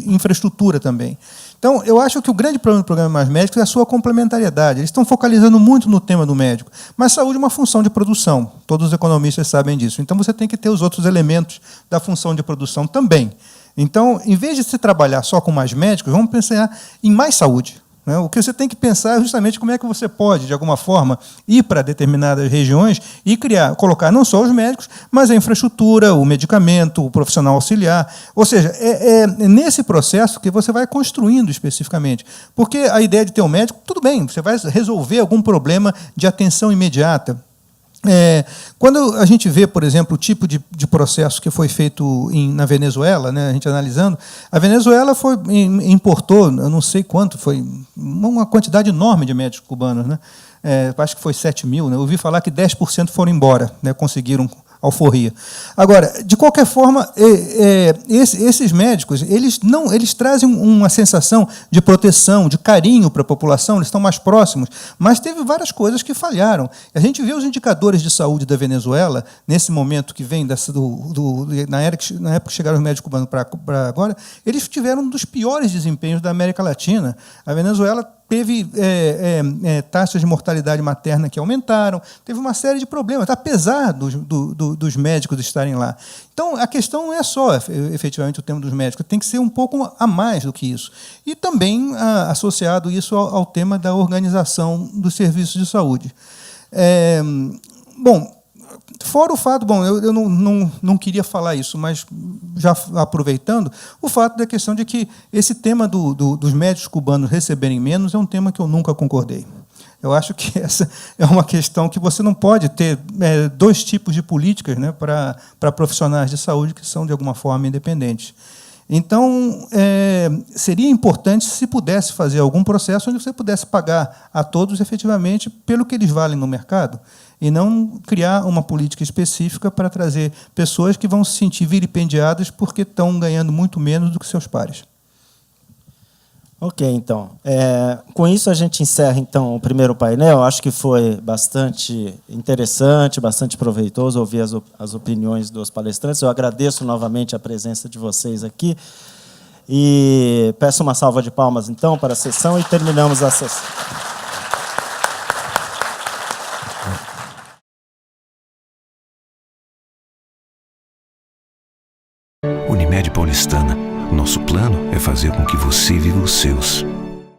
infraestrutura também. Então, eu acho que o grande problema do programa Mais Médicos é a sua complementariedade. Eles estão focalizando muito no tema do médico, mas saúde é uma função de produção. Todos os economistas sabem disso. Então, você tem que ter os outros elementos da função de produção também. Então, em vez de se trabalhar só com mais médicos, vamos pensar em mais saúde. O que você tem que pensar é justamente como é que você pode, de alguma forma, ir para determinadas regiões e colocar não só os médicos, mas a infraestrutura, o medicamento, o profissional auxiliar. Ou seja, é nesse processo que você vai construindo especificamente. Porque a ideia de ter um médico, tudo bem, você vai resolver algum problema de atenção imediata. Quando a gente vê, por exemplo, o tipo de processo que foi feito na Venezuela, né, a gente analisando, a Venezuela importou, eu não sei quanto, foi uma quantidade enorme de médicos cubanos, né? Acho que foi 7 mil, né? Eu ouvi falar que 10% foram embora, né, conseguiram alforria. Agora, de qualquer forma, esses médicos, eles trazem uma sensação de proteção, de carinho para a população, eles estão mais próximos, mas teve várias coisas que falharam. A gente vê os indicadores de saúde da Venezuela, nesse momento que vem na época que chegaram os médicos cubanos para agora, eles tiveram um dos piores desempenhos da América Latina. A Venezuela teve taxas de mortalidade materna que aumentaram, teve uma série de problemas, apesar dos médicos estarem lá. Então, a questão não é só, efetivamente, o tema dos médicos, tem que ser um pouco a mais do que isso. E também associado isso ao tema da organização dos serviços de saúde. Fora o fato, eu não queria falar isso, mas já aproveitando, o fato da questão de que esse tema dos médicos cubanos receberem menos é um tema que eu nunca concordei. Eu acho que essa é uma questão que você não pode ter dois tipos de políticas, né, para profissionais de saúde que são, de alguma forma, independentes. Então, seria importante se pudesse fazer algum processo onde você pudesse pagar a todos, efetivamente, pelo que eles valem no mercado, e não criar uma política específica para trazer pessoas que vão se sentir vilipendiadas porque estão ganhando muito menos do que seus pares. Ok, então. Com isso, a gente encerra então o primeiro painel. Acho que foi bastante interessante, bastante proveitoso ouvir as opiniões dos palestrantes. Eu agradeço novamente a presença de vocês aqui e peço uma salva de palmas, então, para a sessão e terminamos a sessão. Unimed Paulistana. Nosso plano é fazer com que você viva os seus.